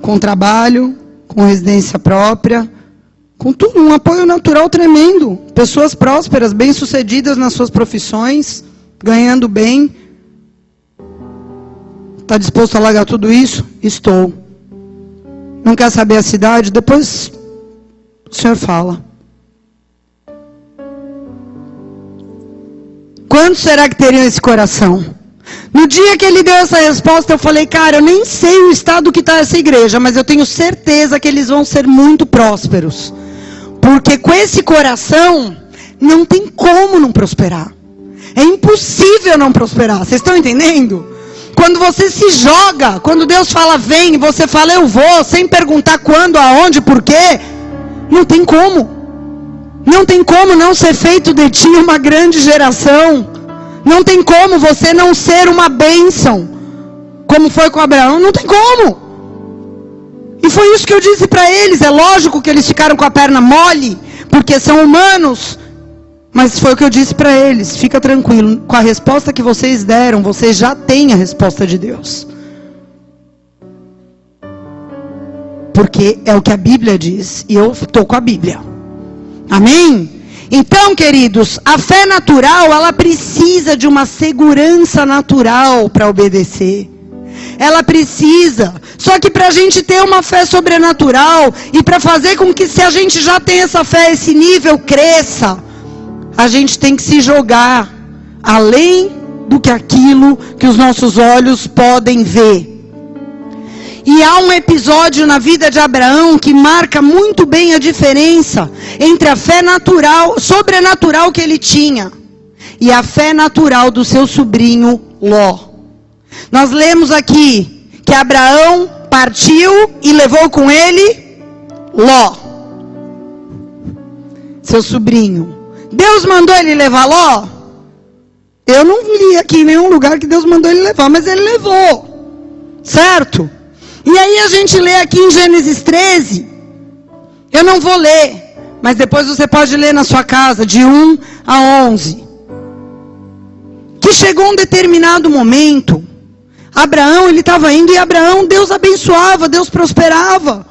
Speaker 1: Com trabalho, com residência própria, com tudo, um apoio natural tremendo. Pessoas prósperas, bem-sucedidas nas suas profissões, ganhando bem. Está disposto a largar tudo isso? Estou. Não quer saber a cidade? Depois o Senhor fala. Quantos será que teriam esse coração? No dia que ele deu essa resposta, eu falei, cara, eu nem sei o estado que está essa igreja, mas eu tenho certeza que eles vão ser muito prósperos. Porque com esse coração, não tem como não prosperar. É impossível não prosperar. Vocês estão entendendo? Quando você se joga, quando Deus fala vem, e você fala eu vou, sem perguntar quando, aonde, por quê, não tem como. Não tem como não ser feito de ti uma grande geração. Não tem como você não ser uma bênção, como foi com Abraão, não tem como. E foi isso que eu disse para eles. É lógico que eles ficaram com a perna mole, porque são humanos. Mas foi o que eu disse para eles, fica tranquilo, com a resposta que vocês deram, vocês já têm a resposta de Deus. Porque é o que a Bíblia diz, e eu estou com a Bíblia. Amém? Então, queridos, a fé natural, ela precisa de uma segurança natural para obedecer. Ela precisa. Só que para a gente ter uma fé sobrenatural e para fazer com que, se a gente já tem essa fé, esse nível cresça, a gente tem que se jogar além do que aquilo que os nossos olhos podem ver. E há um episódio na vida de Abraão que marca muito bem a diferença entre a fé natural, sobrenatural que ele tinha, e a fé natural do seu sobrinho Ló. Nós lemos aqui que Abraão partiu e levou com ele Ló, seu sobrinho. Deus mandou ele levar Ló? Eu não li aqui em nenhum lugar que Deus mandou ele levar, mas ele levou, certo? E aí a gente lê aqui em Gênesis 13, eu não vou ler, mas depois você pode ler na sua casa, de 1 a 11. Que chegou um determinado momento, Abraão, ele estava indo, e Abraão, Deus abençoava, Deus prosperava.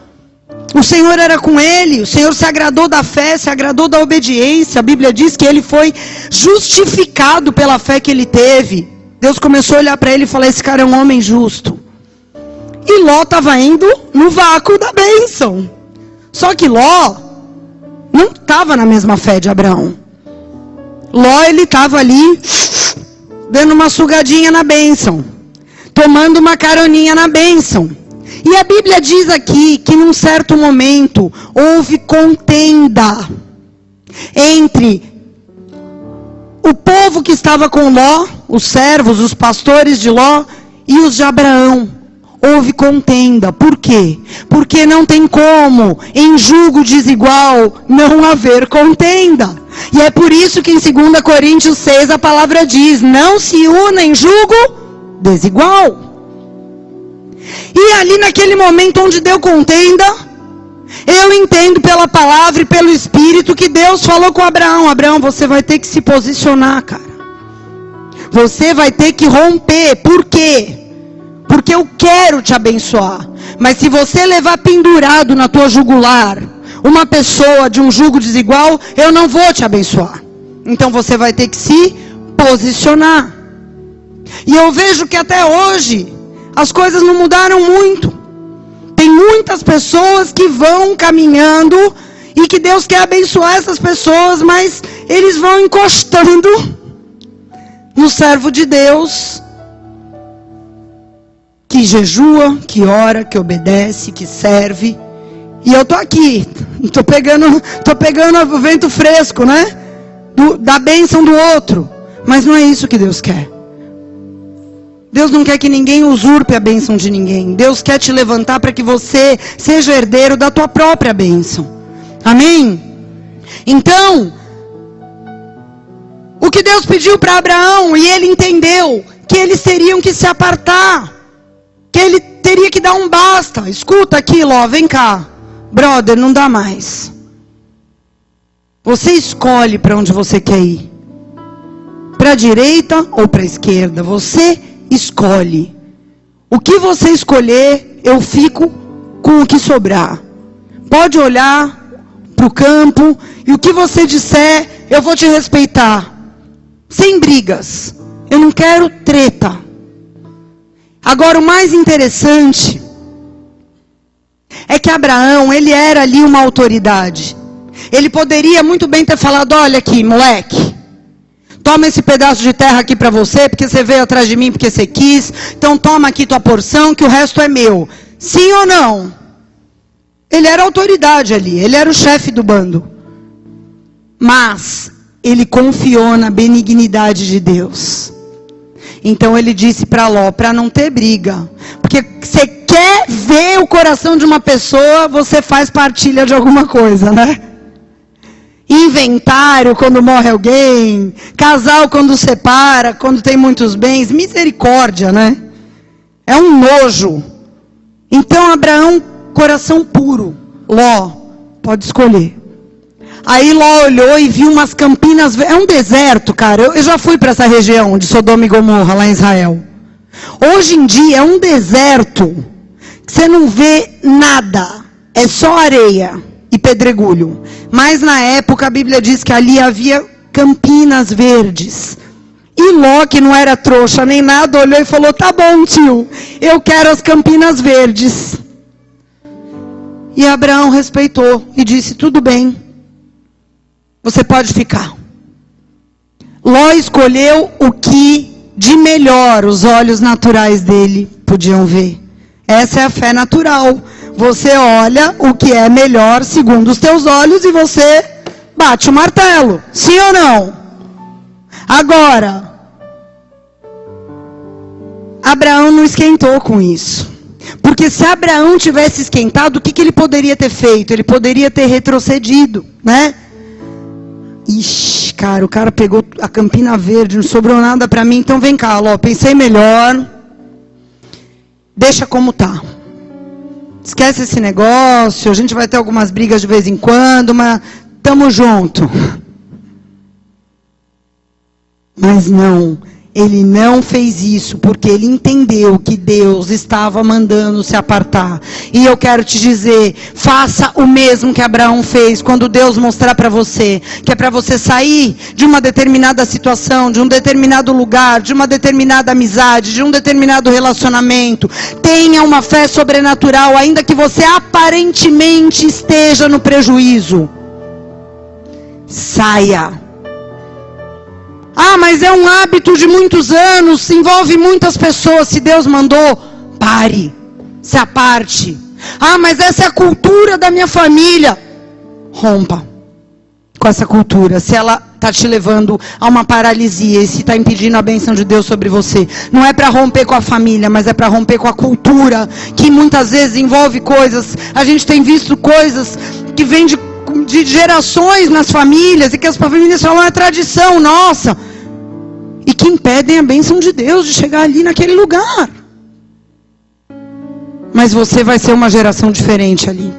Speaker 1: O Senhor era com ele, o Senhor se agradou da fé, se agradou da obediência. A Bíblia diz que ele foi justificado pela fé que ele teve. Deus começou a olhar para ele e falar: esse cara é um homem justo. E Ló estava indo no vácuo da bênção. Só que Ló não estava na mesma fé de Abraão. Ló, ele estava ali, dando uma sugadinha na bênção, tomando uma caroninha na bênção. E a Bíblia diz aqui que num certo momento houve contenda entre o povo que estava com Ló, os servos, os pastores de Ló, e os de Abraão. Houve contenda. Por quê? Porque não tem como, em jugo desigual, não haver contenda. E é por isso que em 2 Coríntios 6 a palavra diz: não se una em jugo desigual. E ali naquele momento onde deu contenda, eu entendo pela palavra e pelo Espírito que Deus falou com Abraão: Abraão, você vai ter que se posicionar, cara. Você vai ter que romper. Por quê? Porque eu quero te abençoar. Mas se você levar pendurado na tua jugular uma pessoa de um jugo desigual, eu não vou te abençoar. Então você vai ter que se posicionar. E eu vejo que até hoje as coisas não mudaram muito. Tem muitas pessoas que vão caminhando e que Deus quer abençoar essas pessoas, mas eles vão encostando no servo de Deus, que jejua, que ora, que obedece, que serve. E eu tô aqui, tô pegando o vento fresco, né? Da bênção do outro. Mas não é isso que Deus quer. Deus não quer que ninguém usurpe a bênção de ninguém. Deus quer te levantar para que você seja herdeiro da tua própria bênção. Amém? Então, o que Deus pediu para Abraão, e ele entendeu que eles teriam que se apartar, que ele teria que dar um basta. Escuta aqui, Ló, vem cá. Brother, não dá mais. Você escolhe para onde você quer ir. Para a direita ou para a esquerda. Você escolhe. O que você escolher, eu fico com o que sobrar. Pode olhar para o campo, e o que você disser, eu vou te respeitar. Sem brigas. Eu não quero treta. Agora, o mais interessante é que Abraão, ele era ali uma autoridade. Ele poderia muito bem ter falado: olha aqui, moleque, toma esse pedaço de terra aqui para você, porque você veio atrás de mim porque você quis. Então toma aqui tua porção, que o resto é meu. Sim ou não? Ele era autoridade ali, ele era o chefe do bando. Mas ele confiou na benignidade de Deus. Então ele disse para Ló, para não ter briga. Porque você quer ver o coração de uma pessoa, você faz partilha de alguma coisa, né? Inventário quando morre alguém, casal quando separa, quando tem muitos bens, misericórdia, né? É um nojo. Então Abraão, coração puro. Ló, pode escolher. Aí Ló olhou e viu umas campinas, é um deserto, cara. Eu já fui para essa região de Sodoma e Gomorra, lá em Israel. Hoje em dia é um deserto que você não vê nada, é só areia e pedregulho. Mas na época a Bíblia diz que ali havia campinas verdes. E Ló, que não era trouxa nem nada, olhou e falou: tá bom, tio, eu quero as Campinas Verdes. E Abraão respeitou e disse: tudo bem, você pode ficar. Ló escolheu o que de melhor os olhos naturais dele podiam ver. Essa é a fé natural. Você olha o que é melhor segundo os teus olhos e você bate o martelo. Sim ou não? Agora, Abraão não esquentou com isso. Porque se Abraão tivesse esquentado, o que ele poderia ter feito? Ele poderia ter retrocedido, né? Ixi, cara, o cara pegou a Campina Verde, não sobrou nada para mim, então vem cá, Ló, pensei melhor. Deixa como tá. Esquece esse negócio, a gente vai ter algumas brigas de vez em quando, mas tamo junto. Mas não, ele não fez isso, porque ele entendeu que Deus estava mandando se apartar. E eu quero te dizer, faça o mesmo que Abraão fez, quando Deus mostrar para você, que é para você sair de uma determinada situação, de um determinado lugar, de uma determinada amizade, de um determinado relacionamento. Tenha uma fé sobrenatural, ainda que você aparentemente esteja no prejuízo. Saia. Ah, mas é um hábito de muitos anos, envolve muitas pessoas. Se Deus mandou, pare, se aparte. Ah, mas essa é a cultura da minha família. Rompa com essa cultura, se ela está te levando a uma paralisia e se está impedindo a bênção de Deus sobre você. Não é para romper com a família, mas é para romper com a cultura, que muitas vezes envolve coisas. A gente tem visto coisas que vêm de gerações nas famílias, e que as famílias falam, é tradição nossa, e que impedem a bênção de Deus de chegar ali naquele lugar. Mas você vai ser uma geração diferente ali,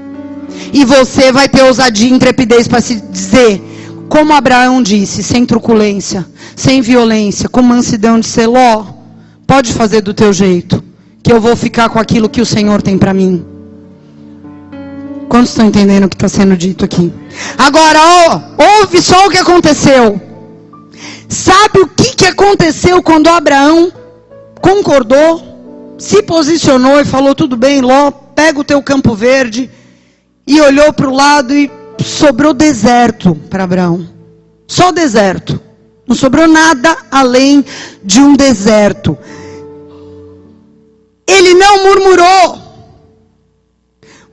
Speaker 1: e você vai ter ousadia e intrepidez para se dizer, como Abraão disse, sem truculência, sem violência, com mansidão, de ser: Ló, pode fazer do teu jeito, que eu vou ficar com aquilo que o Senhor tem para mim. Quantos estão entendendo o que está sendo dito aqui? Agora, ouve só o que aconteceu. Sabe o que aconteceu quando Abraão concordou, se posicionou e falou: tudo bem, Ló, pega o teu campo verde, e olhou para o lado e sobrou deserto para Abraão. Só deserto. Não sobrou nada além de um deserto. Ele não murmurou.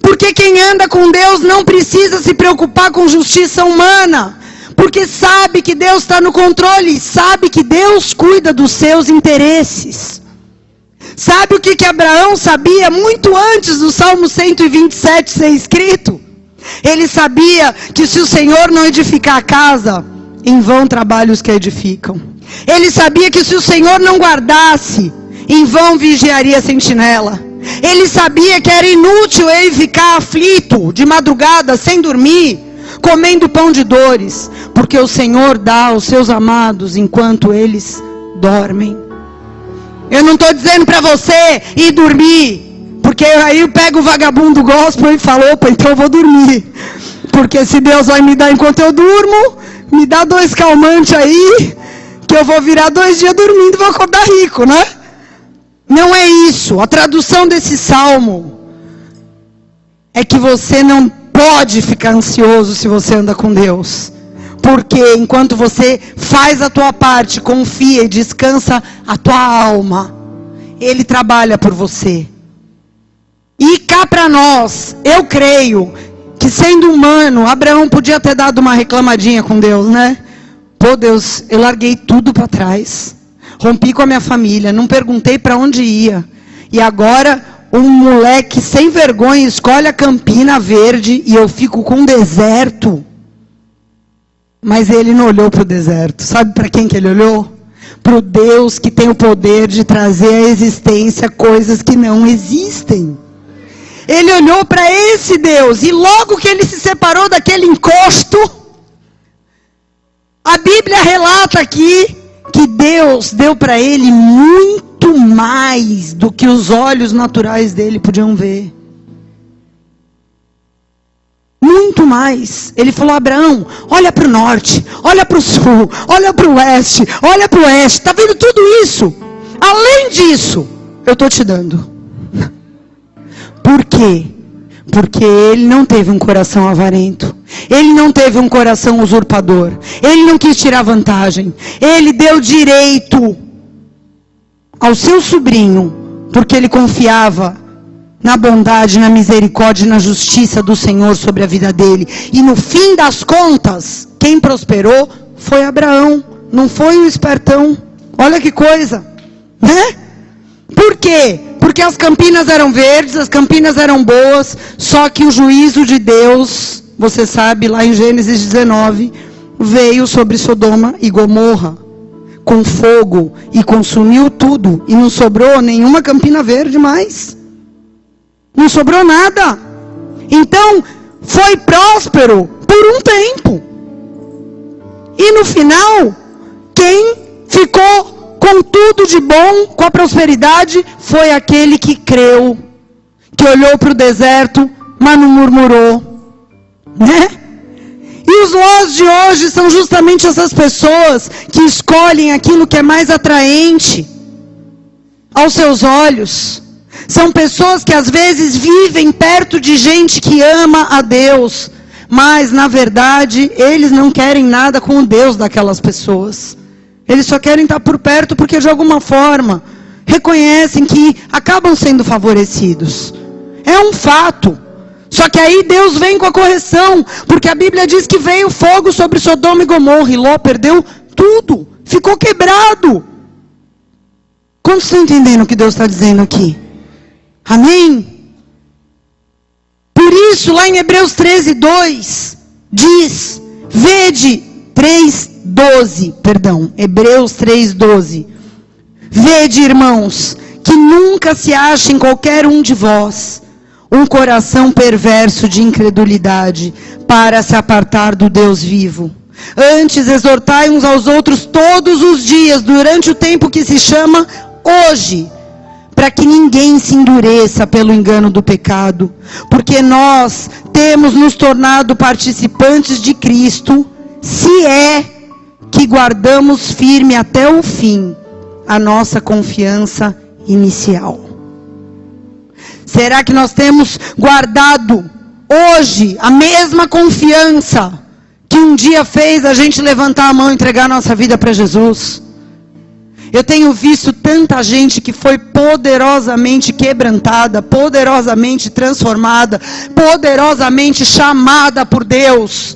Speaker 1: Porque quem anda com Deus não precisa se preocupar com justiça humana. Porque sabe que Deus está no controle. Sabe que Deus cuida dos seus interesses. Sabe o que Abraão sabia muito antes do Salmo 127 ser escrito? Ele sabia que se o Senhor não edificar a casa, em vão trabalham os que a edificam. Ele sabia que se o Senhor não guardasse, em vão vigiaria a sentinela. Ele sabia que era inútil ele ficar aflito de madrugada, sem dormir, comendo pão de dores, porque o Senhor dá aos seus amados enquanto eles dormem. Eu não estou dizendo para você ir dormir, porque aí eu pego o vagabundo gospel e falo: opa, então eu vou dormir, porque se Deus vai me dar enquanto eu durmo, me dá 2 calmantes aí, que eu vou virar 2 dias dormindo e vou acordar rico, né? Não é isso. A tradução desse salmo é que você não pode ficar ansioso se você anda com Deus. Porque enquanto você faz a tua parte, confia e descansa a tua alma, Ele trabalha por você. E cá para nós, eu creio que, sendo humano, Abraão podia ter dado uma reclamadinha com Deus, né? Pô, Deus, eu larguei tudo para trás. Rompi com a minha família, não perguntei para onde ia. E agora um moleque sem vergonha escolhe a Campina Verde e eu fico com um deserto. Mas ele não olhou para o deserto. Sabe para quem que ele olhou? Para o Deus que tem o poder de trazer à existência coisas que não existem. Ele olhou para esse Deus, e logo que ele se separou daquele encosto, a Bíblia relata aqui que Deus deu para ele muito mais do que os olhos naturais dele podiam ver. muito mais. Ele falou: Abraão, olha para o norte, olha para o sul, olha para o oeste, olha para o oeste. Está vendo tudo isso? Além disso, eu estou te dando. Por quê? Porque ele não teve um coração avarento. Ele não teve um coração usurpador. Ele não quis tirar vantagem. Ele deu direito ao seu sobrinho, porque ele confiava na bondade, na misericórdia e na justiça do Senhor sobre a vida dele. E no fim das contas, quem prosperou foi Abraão, não foi o espertão. Olha que coisa, né? Por quê? Porque as campinas eram verdes, as campinas eram boas, só que o juízo de Deus, você sabe, lá em Gênesis 19, veio sobre Sodoma e Gomorra, com fogo, e consumiu tudo, e não sobrou nenhuma campina verde mais. Não sobrou nada. Então, foi próspero por um tempo. E no final, quem ficou com tudo de bom, com a prosperidade, foi aquele que creu, que olhou para o deserto, mas não murmurou, né? E os nós de hoje são justamente essas pessoas que escolhem aquilo que é mais atraente aos seus olhos. São pessoas que às vezes vivem perto de gente que ama a Deus, mas na verdade eles não querem nada com o Deus daquelas pessoas. Eles só querem estar por perto porque de alguma forma reconhecem que acabam sendo favorecidos. É um fato. Só que aí Deus vem com a correção, porque a Bíblia diz que veio fogo sobre Sodoma e Gomorra, e Ló perdeu tudo, ficou quebrado. Quantos estão entendendo o que Deus está dizendo aqui? Amém? Por isso, lá em Hebreus 13:2, diz, vede, 3:12, perdão, Hebreus 3:12. Vede, irmãos, que nunca se ache em qualquer um de vós um coração perverso de incredulidade, para se apartar do Deus vivo. Antes, exortai uns aos outros todos os dias, durante o tempo que se chama hoje, para que ninguém se endureça pelo engano do pecado, porque nós temos nos tornado participantes de Cristo, se é que guardamos firme até o fim a nossa confiança inicial. Será que nós temos guardado hoje a mesma confiança que um dia fez a gente levantar a mão e entregar a nossa vida para Jesus? Eu tenho visto tanta gente que foi poderosamente quebrantada, poderosamente transformada, poderosamente chamada por Deus.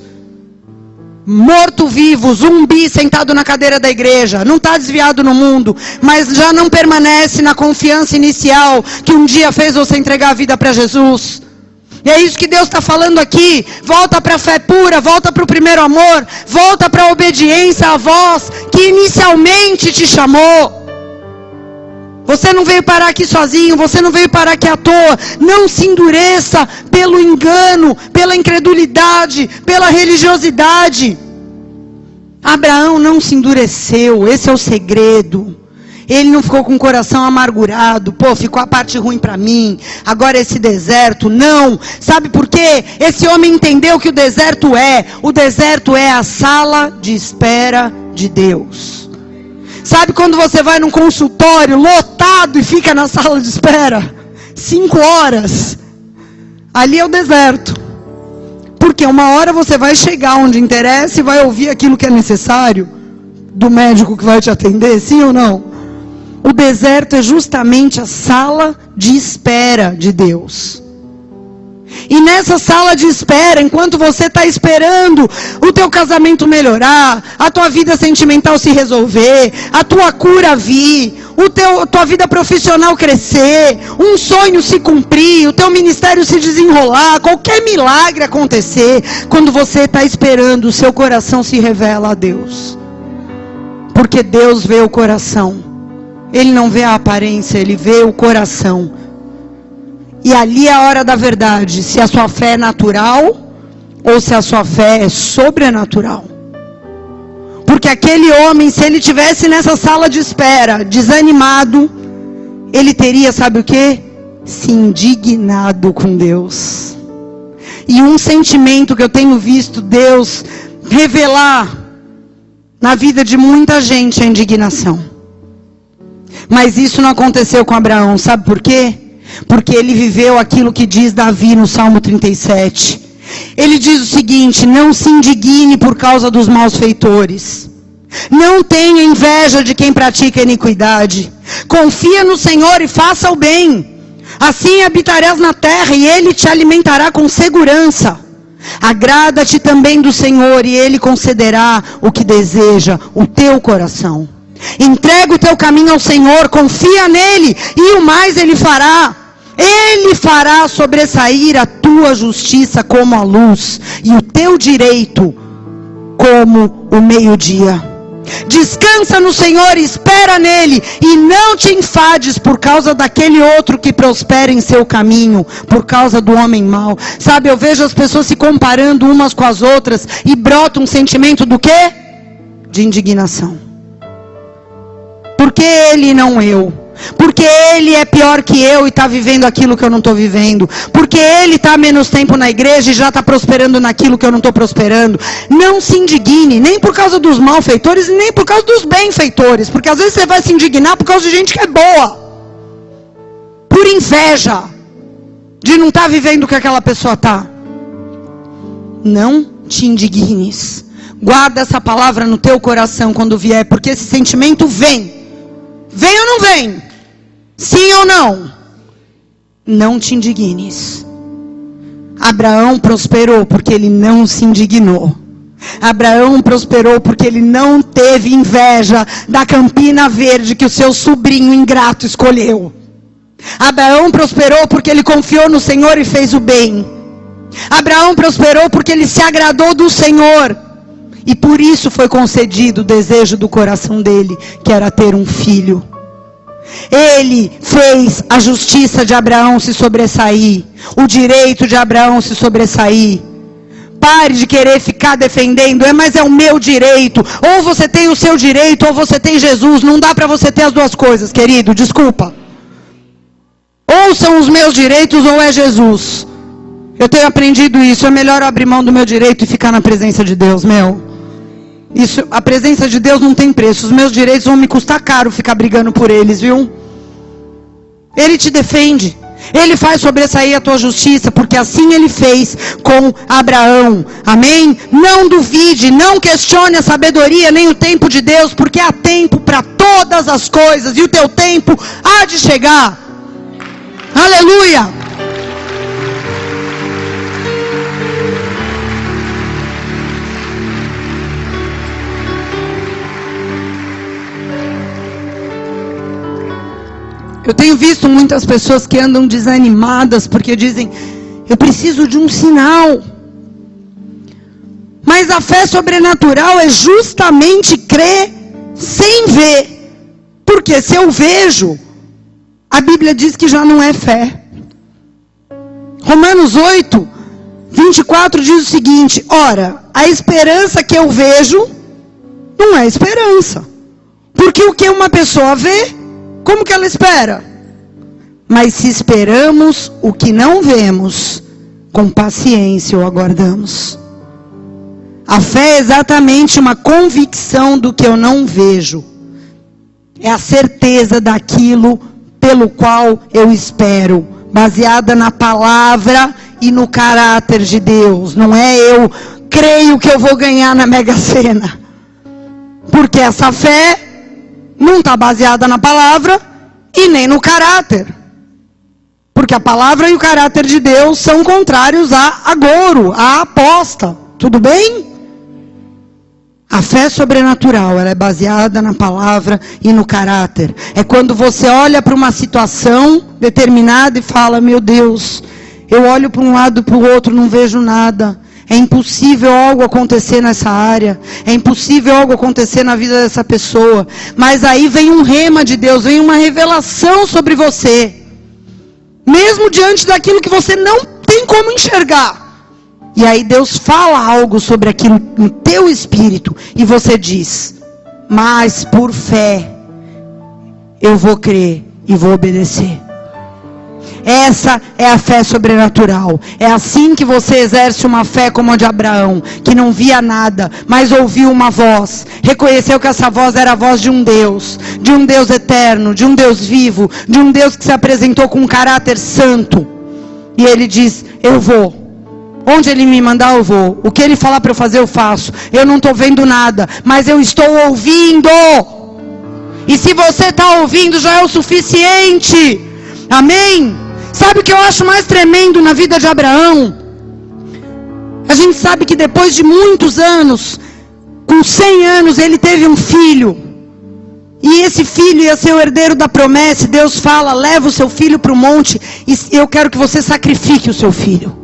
Speaker 1: Morto-vivo, zumbi sentado na cadeira da igreja, não está desviado no mundo, mas já não permanece na confiança inicial que um dia fez você entregar a vida para Jesus. E é isso que Deus está falando aqui. Volta para a fé pura, volta para o primeiro amor, volta para a obediência à voz que inicialmente te chamou. Você não veio parar aqui sozinho, você não veio parar aqui à toa. Não se endureça pelo engano, pela incredulidade, pela religiosidade. Abraão não se endureceu, esse é o segredo. Ele não ficou com o coração amargurado. Pô, ficou a parte ruim para mim, agora esse deserto. Não, sabe por quê? Esse homem entendeu que o deserto é a sala de espera de Deus. Sabe quando você vai num consultório lotado e fica na sala de espera? 5 horas. Ali é o deserto. Porque uma hora você vai chegar onde interessa e vai ouvir aquilo que é necessário do médico que vai te atender, sim ou não? O deserto é justamente a sala de espera de Deus. E nessa sala de espera, enquanto você está esperando o teu casamento melhorar, a tua vida sentimental se resolver, a tua cura vir, tua vida profissional crescer, um sonho se cumprir, o teu ministério se desenrolar, qualquer milagre acontecer, quando você está esperando, o seu coração se revela a Deus. Porque Deus vê o coração. Ele não vê a aparência, Ele vê o coração. E ali é a hora da verdade, se a sua fé é natural ou se a sua fé é sobrenatural. Porque aquele homem, se ele tivesse nessa sala de espera, desanimado, ele teria, sabe o quê? Se indignado com Deus. E um sentimento que eu tenho visto Deus revelar na vida de muita gente é a indignação. Mas isso não aconteceu com Abraão, sabe por quê? Porque ele viveu aquilo que diz Davi no Salmo 37. Ele diz o seguinte: não se indigne por causa dos maus feitores. Não tenha inveja de quem pratica iniquidade. Confia no Senhor e faça o bem. Assim habitarás na terra e Ele te alimentará com segurança. Agrada-te também do Senhor e Ele concederá o que deseja o teu coração. Entrega o teu caminho ao Senhor, confia nele e o mais Ele fará. Ele fará sobressair a tua justiça como a luz e o teu direito como o meio-dia. Descansa no Senhor e espera nele, e não te enfades por causa daquele outro que prospera em seu caminho, por causa do homem mau. Sabe, eu vejo as pessoas se comparando umas com as outras e brota um sentimento do quê? De indignação. Por que ele e não eu? Porque ele é pior que eu e está vivendo aquilo que eu não estou vivendo. Porque ele está menos tempo na igreja e já está prosperando naquilo que eu não estou prosperando. Não se indigne, nem por causa dos malfeitores, nem por causa dos benfeitores. Porque às vezes você vai se indignar por causa de gente que é boa. Por inveja de não estar vivendo o que aquela pessoa está. Não te indignes. Guarda essa palavra no teu coração quando vier, porque esse sentimento vem. Vem ou não vem? Sim ou não? Não te indignes. Abraão prosperou porque ele não se indignou. Abraão prosperou porque ele não teve inveja da campina verde que o seu sobrinho ingrato escolheu. Abraão prosperou porque ele confiou no Senhor e fez o bem. Abraão prosperou porque ele se agradou do Senhor. E por isso foi concedido o desejo do coração dele, que era ter um filho. Ele fez a justiça de Abraão se sobressair, o direito de Abraão se sobressair. Pare de querer ficar defendendo, mas é o meu direito. Ou você tem o seu direito, ou você tem Jesus. Não dá para você ter as duas coisas, querido, desculpa. Ou são os meus direitos, ou é Jesus. Eu tenho aprendido isso, é melhor abrir mão do meu direito e ficar na presença de Deus, Isso, a presença de Deus não tem preço. Os meus direitos vão me custar caro ficar brigando por eles, viu? Ele te defende. Ele faz sobressair a tua justiça, porque assim ele fez com Abraão. Amém? Não duvide, não questione a sabedoria nem o tempo de Deus, porque há tempo para todas as coisas e o teu tempo há de chegar. Aleluia! Eu tenho visto muitas pessoas que andam desanimadas porque dizem: eu preciso de um sinal. Mas a fé sobrenatural é justamente crer sem ver. Porque se eu vejo, a Bíblia diz que já não é fé. Romanos 8, 24 diz o seguinte: ora, a esperança que eu vejo não é esperança. Porque o que uma pessoa vê, como que ela espera? Mas se esperamos o que não vemos, com paciência o aguardamos. A fé é exatamente uma convicção do que eu não vejo. É a certeza daquilo pelo qual eu espero, baseada na palavra e no caráter de Deus. Não é eu creio que eu vou ganhar na Mega Sena. Porque essa fé não está baseada na palavra e nem no caráter. Porque a palavra e o caráter de Deus são contrários a agouro, a aposta. Tudo bem? A fé sobrenatural, ela é baseada na palavra e no caráter. É quando você olha para uma situação determinada e fala: meu Deus, eu olho para um lado e para o outro, não vejo nada. É impossível algo acontecer nessa área. É impossível algo acontecer na vida dessa pessoa. Mas aí vem um rema de Deus, vem uma revelação sobre você. Mesmo diante daquilo que você não tem como enxergar. E aí Deus fala algo sobre aquilo no teu espírito. E você diz: mas por fé eu vou crer e vou obedecer. Essa é a fé sobrenatural. É assim que você exerce uma fé como a de Abraão, que não via nada, mas ouviu uma voz. Reconheceu que essa voz era a voz de um Deus eterno, de um Deus vivo, de um Deus que se apresentou com um caráter santo. E ele diz: eu vou. Onde ele me mandar eu vou. O que ele falar para eu fazer eu faço. Eu não estou vendo nada, mas eu estou ouvindo. E se você está ouvindo já é o suficiente. Amém? Sabe o que eu acho mais tremendo na vida de Abraão? A gente sabe que depois de muitos anos, com 100 anos, ele teve um filho. E esse filho ia ser o herdeiro da promessa. E Deus fala: leva o seu filho para o monte e eu quero que você sacrifique o seu filho.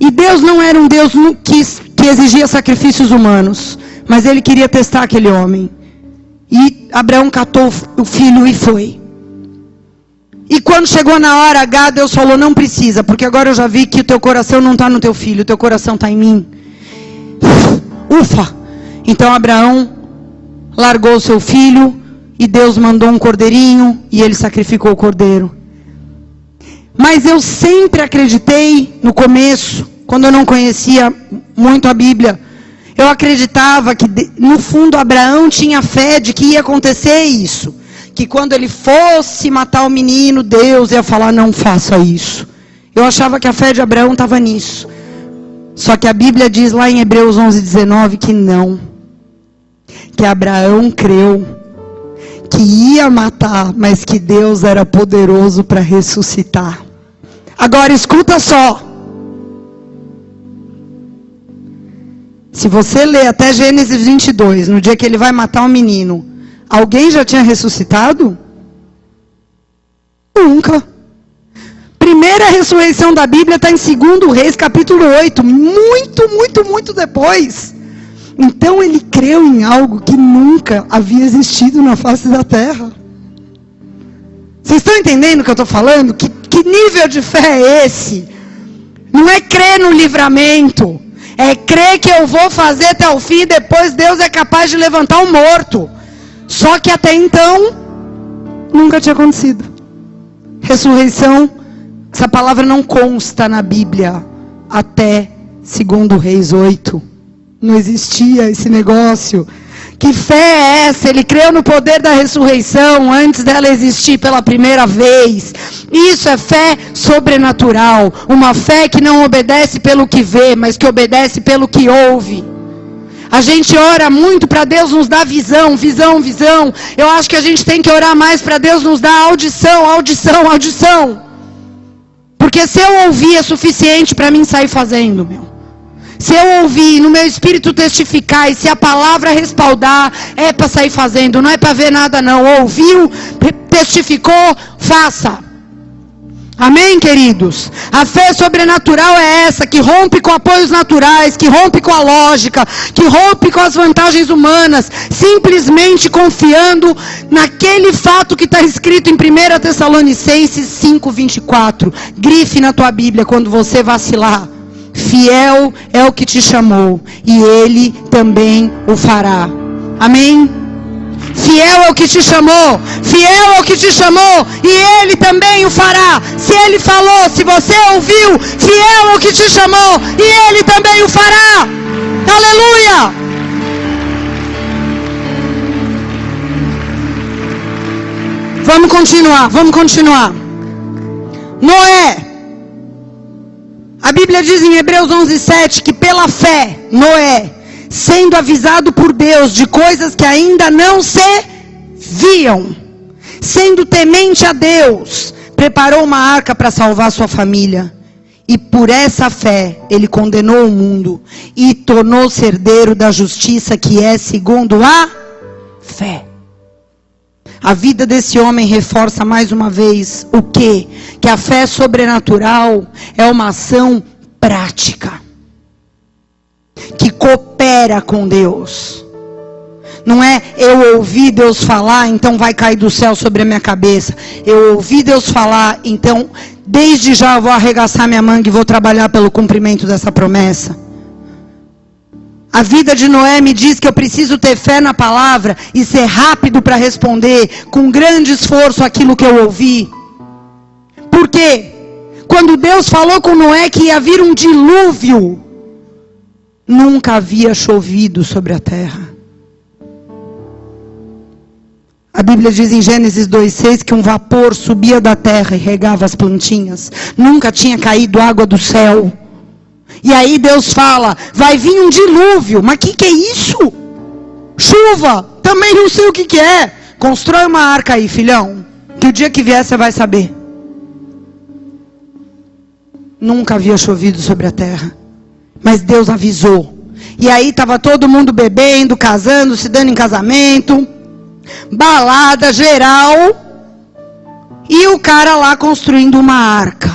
Speaker 1: E Deus não era um Deus que exigia sacrifícios humanos, mas ele queria testar aquele homem. E Abraão catou o filho e foi. E quando chegou na hora H, Deus falou: não precisa, porque agora eu já vi que o teu coração não está no teu filho, o teu coração está em mim. Ufa! Então Abraão largou o seu filho e Deus mandou um cordeirinho e ele sacrificou o cordeiro. Mas eu sempre acreditei, no começo, quando eu não conhecia muito a Bíblia, eu acreditava que no fundo Abraão tinha fé de que ia acontecer isso. Que quando ele fosse matar o menino, Deus ia falar: não faça isso. Eu achava que a fé de Abraão estava nisso. Só que a Bíblia diz lá em Hebreus 11:19 que não. Que Abraão creu que ia matar, mas que Deus era poderoso para ressuscitar. Agora escuta só. Se você ler até Gênesis 22, no dia que ele vai matar o menino, alguém já tinha ressuscitado? Nunca. Primeira ressurreição da Bíblia está em 2 Reis, capítulo 8. Muito depois. Então ele creu em algo que nunca havia existido na face da terra. Vocês estão entendendo o que eu estou falando? Que nível de fé é esse? Não é crer no livramento. É crer que eu vou fazer até o fim e depois Deus é capaz de levantar um morto. Só que até então, nunca tinha acontecido. Ressurreição, essa palavra não consta na Bíblia até 2 Reis 8. Não existia esse negócio. Que fé é essa? Ele creu no poder da ressurreição antes dela existir pela primeira vez. Isso é fé sobrenatural. Uma fé que não obedece pelo que vê, mas que obedece pelo que ouve. A gente ora muito para Deus nos dar visão. Eu acho que a gente tem que orar mais para Deus nos dar audição. Porque se eu ouvir é suficiente para mim sair fazendo, meu. Se eu ouvir, no meu espírito testificar, e se a palavra respaldar, é para sair fazendo, não é para ver nada não. Ouviu, testificou, faça. Amém, queridos? A fé sobrenatural é essa, que rompe com apoios naturais, que rompe com a lógica, que rompe com as vantagens humanas, simplesmente confiando naquele fato que está escrito em 1 Tessalonicenses 5:24. Grife na tua Bíblia quando você vacilar. Fiel é o que te chamou, e Ele também o fará. Amém? Fiel é o que te chamou, e Ele também o fará. Se Ele falou, se você ouviu, fiel é o que te chamou, e Ele também o fará. Aleluia! Vamos continuar. Noé. A Bíblia diz em Hebreus 11:7 que pela fé, Noé, sendo avisado por Deus de coisas que ainda não se viam, sendo temente a Deus, preparou uma arca para salvar sua família. E por essa fé, ele condenou o mundo e tornou-se herdeiro da justiça que é segundo a fé. A vida desse homem reforça mais uma vez o quê? Que a fé sobrenatural é uma ação prática, que coopera com Deus. Não é eu ouvi Deus falar, então vai cair do céu sobre a minha cabeça. Eu ouvi Deus falar, então desde já eu vou arregaçar minha manga e vou trabalhar pelo cumprimento dessa promessa. A vida de Noé me diz que eu preciso ter fé na palavra e ser rápido para responder com grande esforço aquilo que eu ouvi. Por Porque quando Deus falou com Noé que ia vir um dilúvio, nunca havia chovido sobre a terra. A Bíblia diz em Gênesis 2:6 que um vapor subia da terra e regava as plantinhas. Nunca tinha caído água do céu. E aí Deus fala, vai vir um dilúvio. Mas que é isso? Chuva, também não sei o que é. Constrói uma arca aí, filhão, que o dia que vier você vai saber. Nunca havia chovido sobre a terra, mas Deus avisou. E aí estava todo mundo bebendo, casando, se dando em casamento, balada geral, e o cara lá construindo uma arca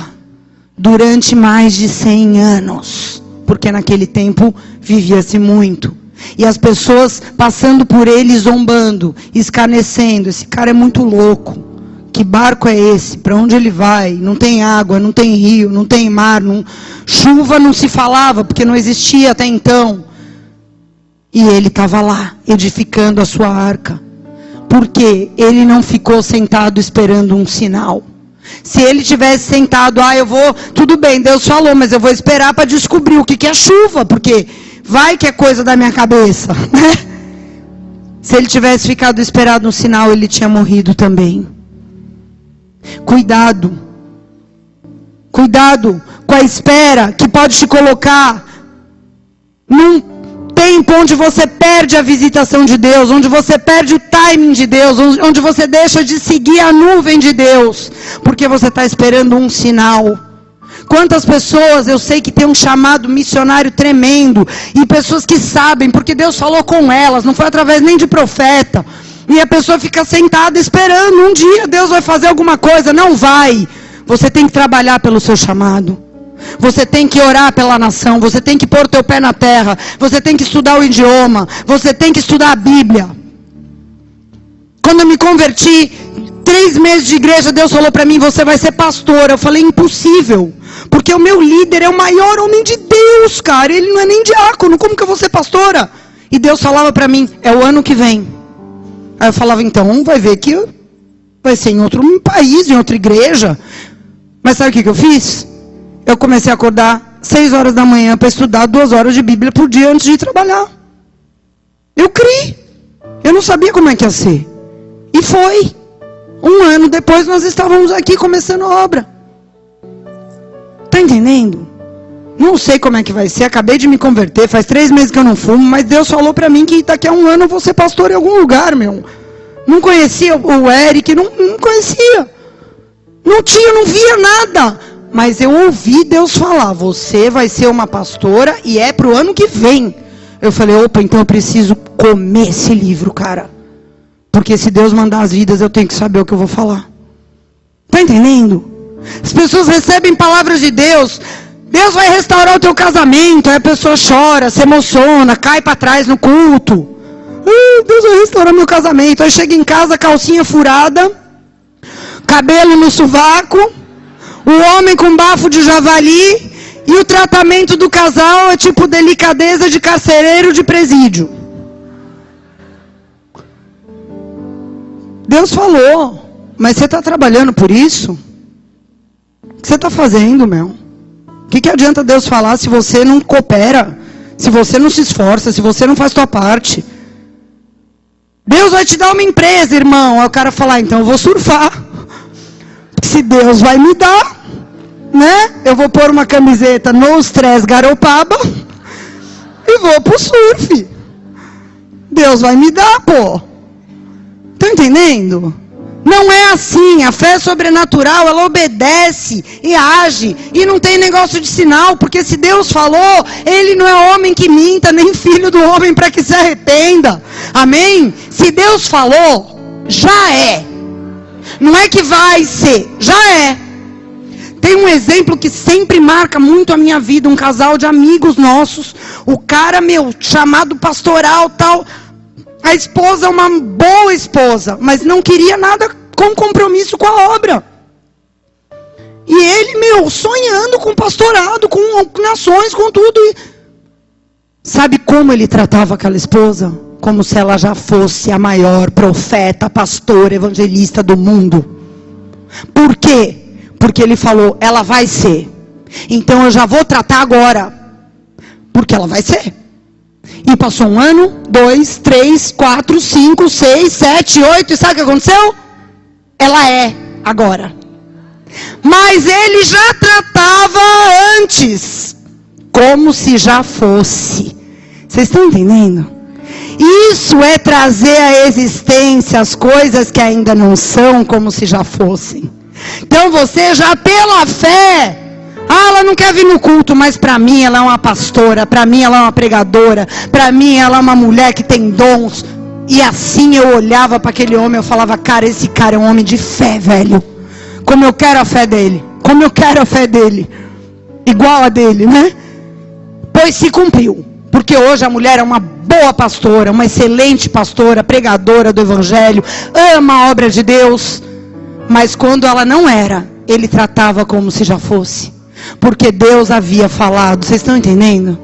Speaker 1: durante mais de 100 anos, porque naquele tempo vivia-se muito. E as pessoas passando por ele, zombando, escarnecendo. Esse cara é muito louco. Que barco é esse? Para onde ele vai? Não tem água, não tem rio, não tem mar. Chuva não se falava, porque não existia até então. E ele estava lá, edificando a sua arca. Porque ele não ficou sentado esperando um sinal. Se ele tivesse sentado, tudo bem, Deus falou, mas eu vou esperar para descobrir o que é chuva, porque vai que é coisa da minha cabeça, né? Se ele tivesse ficado esperado um sinal, ele tinha morrido também. Cuidado com a espera que pode te colocar num tempo onde você perde a visitação de Deus, onde você perde o timing de Deus, onde você deixa de seguir a nuvem de Deus, porque você está esperando um sinal. Quantas pessoas eu sei que tem um chamado missionário tremendo, e pessoas que sabem, porque Deus falou com elas, não foi através nem de profeta, e a pessoa fica sentada esperando, um dia Deus vai fazer alguma coisa. Não vai. Você tem que trabalhar pelo seu chamado. Você tem que orar pela nação, você tem que pôr o teu pé na terra, você tem que estudar o idioma, você tem que estudar a Bíblia. Quando eu me converti, 3 meses de igreja, Deus falou para mim, você vai ser pastora. Eu falei, impossível, porque o meu líder é o maior homem de Deus, cara, ele não é nem diácono, como que eu vou ser pastora? E Deus falava para mim, é o ano que vem. Aí eu falava, então vai ver que vai ser em outro país, em outra igreja. Mas sabe o que eu fiz? Eu comecei a acordar 6 horas da manhã para estudar 2 horas de Bíblia por dia antes de ir trabalhar. Eu criei. Eu não sabia como é que ia ser. E foi. 1 ano depois nós estávamos aqui começando a obra. Tá entendendo? Não sei como é que vai ser. Acabei de me converter. Faz 3 meses que eu não fumo. Mas Deus falou para mim que daqui a 1 ano eu vou ser pastor em algum lugar, meu. Não conhecia o Eric. Não conhecia. Não via nada. Mas eu ouvi Deus falar, você vai ser uma pastora e é pro ano que vem. Eu falei, opa, então eu preciso comer esse livro, cara. Porque se Deus mandar as vidas, eu tenho que saber o que eu vou falar. Tá entendendo? As pessoas recebem palavras de Deus. Deus vai restaurar o teu casamento. Aí a pessoa chora, se emociona, cai para trás no culto. Deus vai restaurar meu casamento. Aí chega em casa, calcinha furada, cabelo no sovaco, o homem com bafo de javali, e o tratamento do casal é tipo delicadeza de carcereiro de presídio. Deus falou, mas você está trabalhando por isso? O que você está fazendo, meu? O que adianta Deus falar se você não coopera, se você não se esforça, se você não faz sua parte? Deus vai te dar uma empresa, irmão. Aí o cara fala, então eu vou surfar. Se Deus vai me dar, né? Eu vou pôr uma camiseta no Stress Garopaba e vou pro surf. Deus vai me dar, pô. Tá entendendo? Não é assim. A fé sobrenatural, ela obedece e age. E não tem negócio de sinal. Porque se Deus falou, Ele não é homem que minta, nem filho do homem para que se arrependa. Amém? Se Deus falou, já é. Não é que vai ser, já é. Tem um exemplo que sempre marca muito a minha vida. Um casal de amigos nossos. O cara, chamado pastoral, tal. A esposa, uma boa esposa, mas não queria nada com compromisso com a obra. E ele, sonhando com pastorado, com nações, com tudo. E sabe como ele tratava aquela esposa? Como se ela já fosse a maior profeta, pastora, evangelista do mundo. Por quê? Porque ele falou, ela vai ser. Então eu já vou tratar agora. Porque ela vai ser. E passou 1 ano, 2, 3, 4, 5, 6, 7, 8. E sabe o que aconteceu? Ela é agora. Mas ele já tratava antes. Como se já fosse. Vocês estão entendendo? Isso é trazer à existência as coisas que ainda não são, como se já fossem. Então você já pela fé, ela não quer vir no culto, mas para mim ela é uma pastora, para mim ela é uma pregadora, para mim ela é uma mulher que tem dons. E assim eu olhava para aquele homem, eu falava, cara, esse cara é um homem de fé, velho. Como eu quero a fé dele, como eu quero a fé dele, igual a dele, né? Pois se cumpriu, porque hoje a mulher é uma boa pastora, uma excelente pastora, pregadora do evangelho, ama a obra de Deus. Mas quando ela não era, ele tratava como se já fosse. Porque Deus havia falado. Vocês estão entendendo?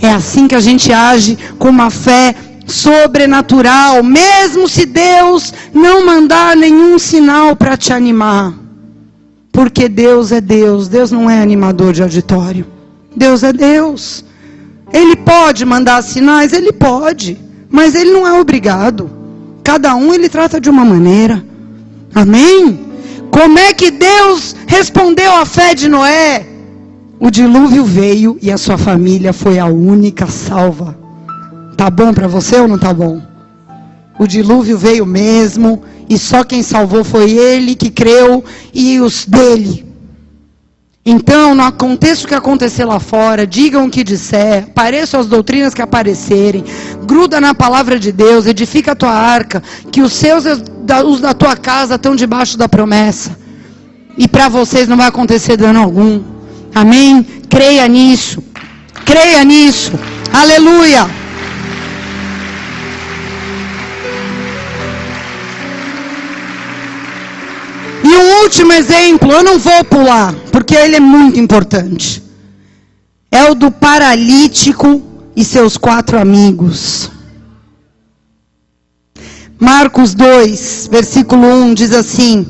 Speaker 1: É assim que a gente age com uma fé sobrenatural. Mesmo se Deus não mandar nenhum sinal para te animar. Porque Deus é Deus. Deus não é animador de auditório. Deus é Deus. Ele pode mandar sinais? Ele pode. Mas ele não é obrigado. Cada um ele trata de uma maneira. Amém? Como é que Deus respondeu à fé de Noé? O dilúvio veio e a sua família foi a única salva. Tá bom para você ou não tá bom? O dilúvio veio mesmo e só quem salvou foi ele que creu e os dele. Então, não aconteça o que acontecer lá fora, digam o que disser, apareçam as doutrinas que aparecerem, gruda na palavra de Deus, edifica a tua arca, que os da tua casa estão debaixo da promessa. E para vocês não vai acontecer dano algum. Amém? Creia nisso. Creia nisso. Aleluia. E um último exemplo, eu não vou pular, porque ele é muito importante. É o do paralítico e seus 4 amigos. Marcos 2, versículo 1, diz assim: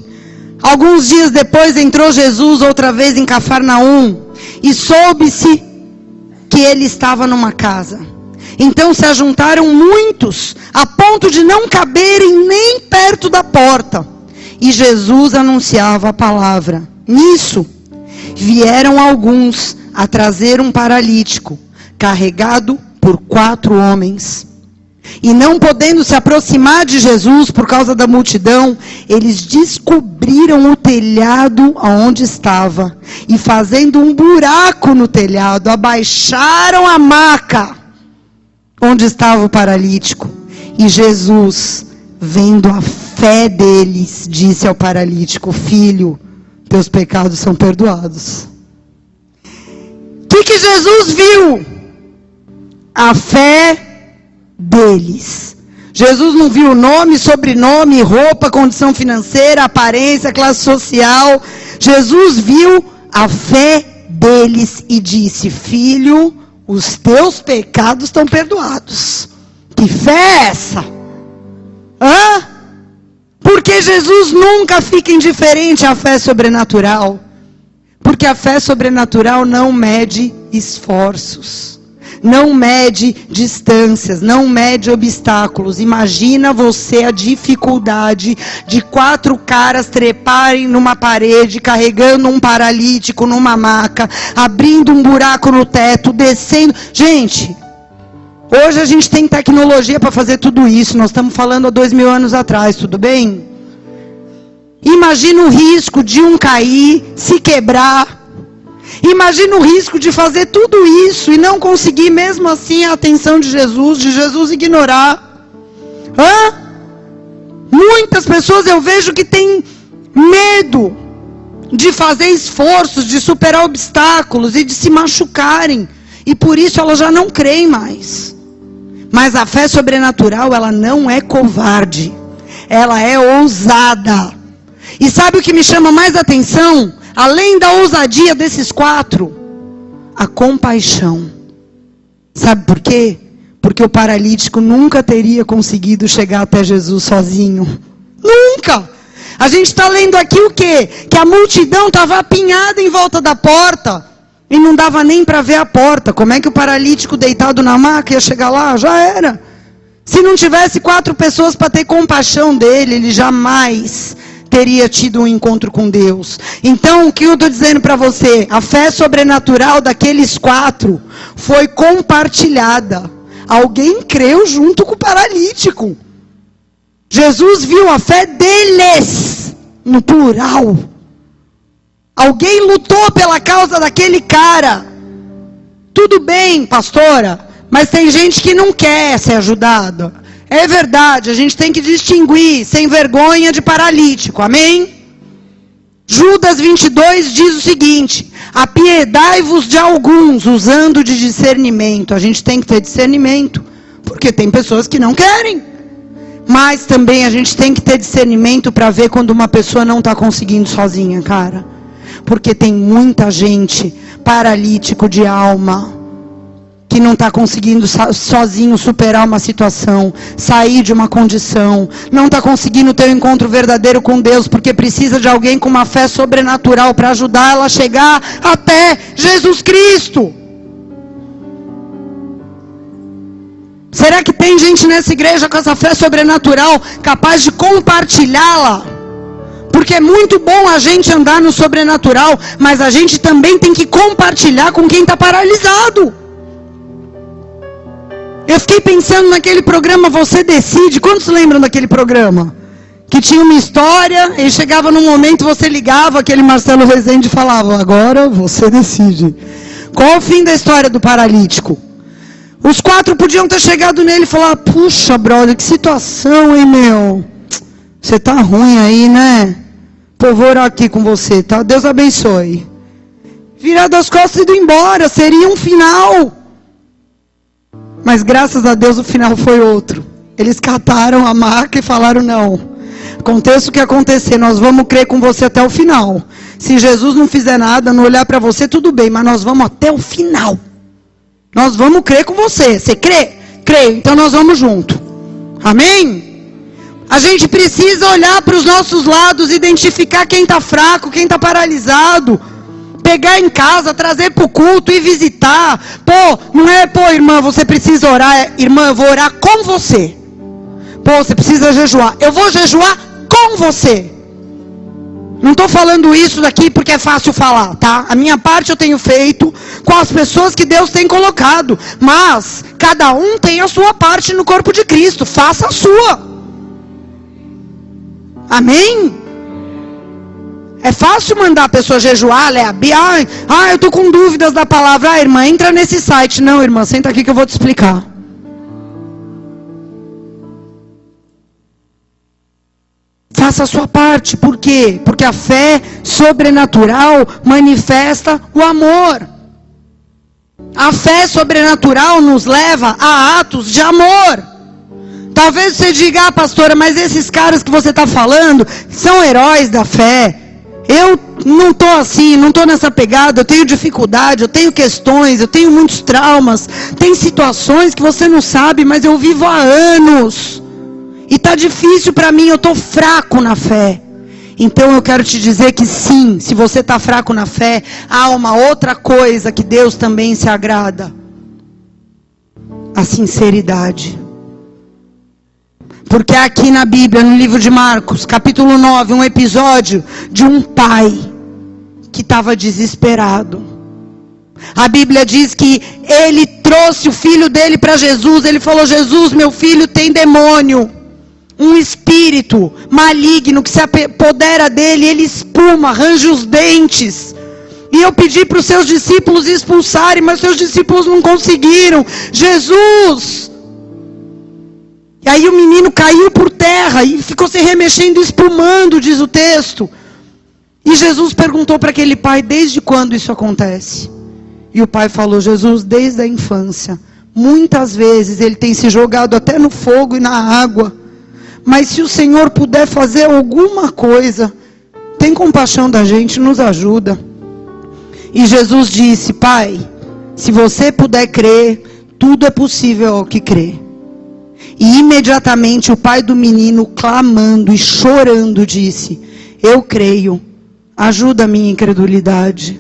Speaker 1: alguns dias depois entrou Jesus outra vez em Cafarnaum, e soube-se que ele estava numa casa. Então se ajuntaram muitos, a ponto de não caberem nem perto da porta. E Jesus anunciava a palavra. Nisso, vieram alguns a trazer um paralítico, carregado por 4 homens. E não podendo se aproximar de Jesus por causa da multidão, eles descobriram o telhado aonde estava. E fazendo um buraco no telhado, abaixaram a maca onde estava o paralítico. E Jesus, vendo a fé deles, disse ao paralítico: filho, teus pecados são perdoados. O que Jesus viu? A fé deles. Jesus não viu nome, sobrenome, roupa, condição financeira, aparência, classe social. Jesus viu a fé deles e disse: filho, os teus pecados estão perdoados. Que fé é essa? Hã? Porque Jesus nunca fica indiferente à fé sobrenatural. Porque a fé sobrenatural não mede esforços, não mede distâncias, não mede obstáculos. Imagina você a dificuldade de 4 caras treparem numa parede, carregando um paralítico numa maca, abrindo um buraco no teto, descendo. Gente, hoje a gente tem tecnologia para fazer tudo isso. Nós estamos falando há 2000 anos atrás, tudo bem? Imagina o risco de um cair, se quebrar. Imagina o risco de fazer tudo isso e não conseguir mesmo assim a atenção de Jesus ignorar. Hã? Muitas pessoas eu vejo que têm medo de fazer esforços, de superar obstáculos e de se machucarem. E por isso elas já não creem mais. Mas a fé sobrenatural, ela não é covarde. Ela é ousada. E sabe o que me chama mais atenção? Além da ousadia desses 4, a compaixão. Sabe por quê? Porque o paralítico nunca teria conseguido chegar até Jesus sozinho. Nunca! A gente está lendo aqui o quê? Que a multidão estava apinhada em volta da porta. E não dava nem para ver a porta. Como é que o paralítico deitado na maca ia chegar lá? Já era. Se não tivesse 4 pessoas para ter compaixão dele, ele jamais teria tido um encontro com Deus. Então, o que eu estou dizendo para você? A fé sobrenatural daqueles 4 foi compartilhada. Alguém creu junto com o paralítico. Jesus viu a fé deles, no plural. Alguém lutou pela causa daquele cara. Tudo bem, pastora, mas tem gente que não quer ser ajudada. É verdade, a gente tem que distinguir sem vergonha de paralítico, amém? Judas 22 diz o seguinte: apiedai-vos de alguns, usando de discernimento. A gente tem que ter discernimento, porque tem pessoas que não querem. Mas também a gente tem que ter discernimento para ver quando uma pessoa não está conseguindo sozinha, cara. Porque tem muita gente paralítico de alma, que não está conseguindo sozinho superar uma situação, sair de uma condição, não está conseguindo ter um encontro verdadeiro com Deus, porque precisa de alguém com uma fé sobrenatural para ajudar ela a chegar até Jesus Cristo. Será que tem gente nessa igreja com essa fé sobrenatural capaz de compartilhá-la? Porque é muito bom a gente andar no sobrenatural, mas a gente também tem que compartilhar com quem está paralisado. Eu fiquei pensando naquele programa Você Decide. Quantos lembram daquele programa? Que tinha uma história, e chegava num momento, você ligava, aquele Marcelo Rezende falava: agora você decide. Qual o fim da história do paralítico? Os 4 podiam ter chegado nele e falar: puxa, brother, que situação, hein, meu? Você tá ruim aí, né? Pô, vou orar aqui com você, tá? Deus abençoe. Virado as costas e ido embora, seria um final. Mas graças a Deus o final foi outro. Eles cataram a maca e falaram: não, aconteça o que acontecer, nós vamos crer com você até o final. Se Jesus não fizer nada, não olhar para você, tudo bem, mas nós vamos até o final. Nós vamos crer com você. Você crê? Creio, então nós vamos junto. Amém? A gente precisa olhar para os nossos lados, identificar quem está fraco, quem está paralisado. Pegar em casa, trazer para o culto e visitar. Pô, não é, pô, irmã, você precisa orar. Irmã, eu vou orar com você. Pô, você precisa jejuar. Eu vou jejuar com você. Não estou falando isso daqui porque é fácil falar, tá? A minha parte eu tenho feito com as pessoas que Deus tem colocado. Mas cada um tem a sua parte no corpo de Cristo. Faça a sua. Amém? É fácil mandar a pessoa jejuar, ler a Bíblia. Eu estou com dúvidas da palavra. Irmã, entra nesse site. Não, irmã, senta aqui que eu vou te explicar. Faça a sua parte. Por quê? Porque a fé sobrenatural manifesta o amor. A fé sobrenatural nos leva a atos de amor. Talvez você diga: pastora, mas esses caras que você está falando são heróis da fé. Eu não estou assim, não estou nessa pegada, eu tenho dificuldade, eu tenho questões, eu tenho muitos traumas. Tem situações que você não sabe, mas eu vivo há anos. E está difícil para mim, eu estou fraco na fé. Então eu quero te dizer que sim, se você está fraco na fé, há uma outra coisa que Deus também se agrada: a sinceridade. Porque aqui na Bíblia, no livro de Marcos, capítulo 9, um episódio de um pai que estava desesperado. A Bíblia diz que ele trouxe o filho dele para Jesus. Ele falou: Jesus, meu filho tem demônio. Um espírito maligno que se apodera dele, ele espuma, arranja os dentes. E eu pedi para os seus discípulos expulsarem, mas seus discípulos não conseguiram. Jesus! E aí o menino caiu por terra e ficou se remexendo, espumando, diz o texto. E Jesus perguntou para aquele pai: desde quando isso acontece? E o pai falou: Jesus, desde a infância. Muitas vezes ele tem se jogado até no fogo e na água. Mas se o Senhor puder fazer alguma coisa, tem compaixão da gente, nos ajuda. E Jesus disse: Pai, se você puder crer, tudo é possível ao que crê. E imediatamente o pai do menino, clamando e chorando, disse: eu creio, ajuda a minha incredulidade.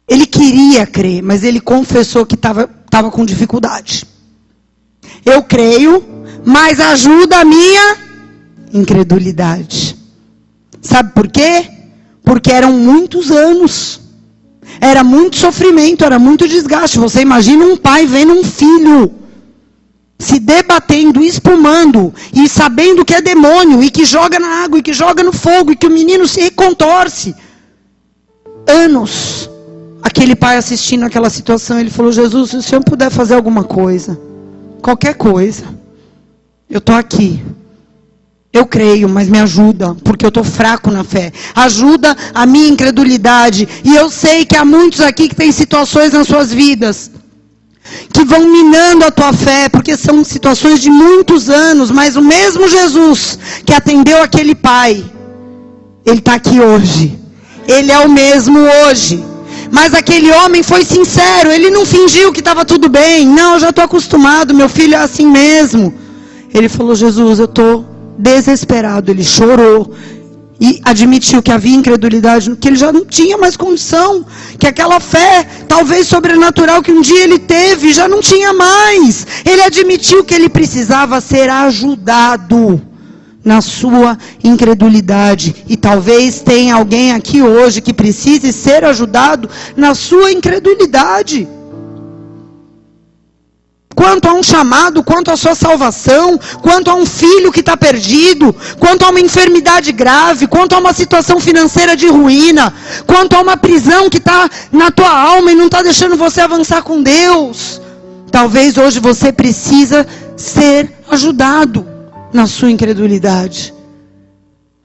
Speaker 1: Ele queria crer, mas ele confessou que estava com dificuldade. Eu creio, mas ajuda a minha incredulidade. Sabe por quê? Porque eram muitos anos. Era muito sofrimento, era muito desgaste. Você imagina um pai vendo um filho se debatendo, espumando, e sabendo que é demônio, e que joga na água, e que joga no fogo, e que o menino se contorce. Anos. Aquele pai assistindo aquela situação, ele falou: Jesus, se o Senhor puder fazer alguma coisa, qualquer coisa, eu estou aqui. Eu creio, mas me ajuda, porque eu estou fraco na fé. Ajuda a minha incredulidade. E eu sei que há muitos aqui que têm situações nas suas vidas que vão minando a tua fé, porque são situações de muitos anos, mas o mesmo Jesus que atendeu aquele pai, ele está aqui hoje. Ele é o mesmo hoje. Mas aquele homem foi sincero, ele não fingiu que estava tudo bem. Não, eu já estou acostumado, meu filho é assim mesmo. Ele falou: Jesus, eu estou desesperado. Ele chorou e admitiu que havia incredulidade, que ele já não tinha mais condição, que aquela fé, talvez sobrenatural que um dia ele teve, já não tinha mais. Ele admitiu que ele precisava ser ajudado na sua incredulidade. E talvez tenha alguém aqui hoje que precise ser ajudado na sua incredulidade. Quanto a um chamado, quanto a sua salvação, quanto a um filho que está perdido, quanto a uma enfermidade grave, quanto a uma situação financeira de ruína, quanto a uma prisão que está na tua alma e não está deixando você avançar com Deus. Talvez hoje você precisa ser ajudado na sua incredulidade.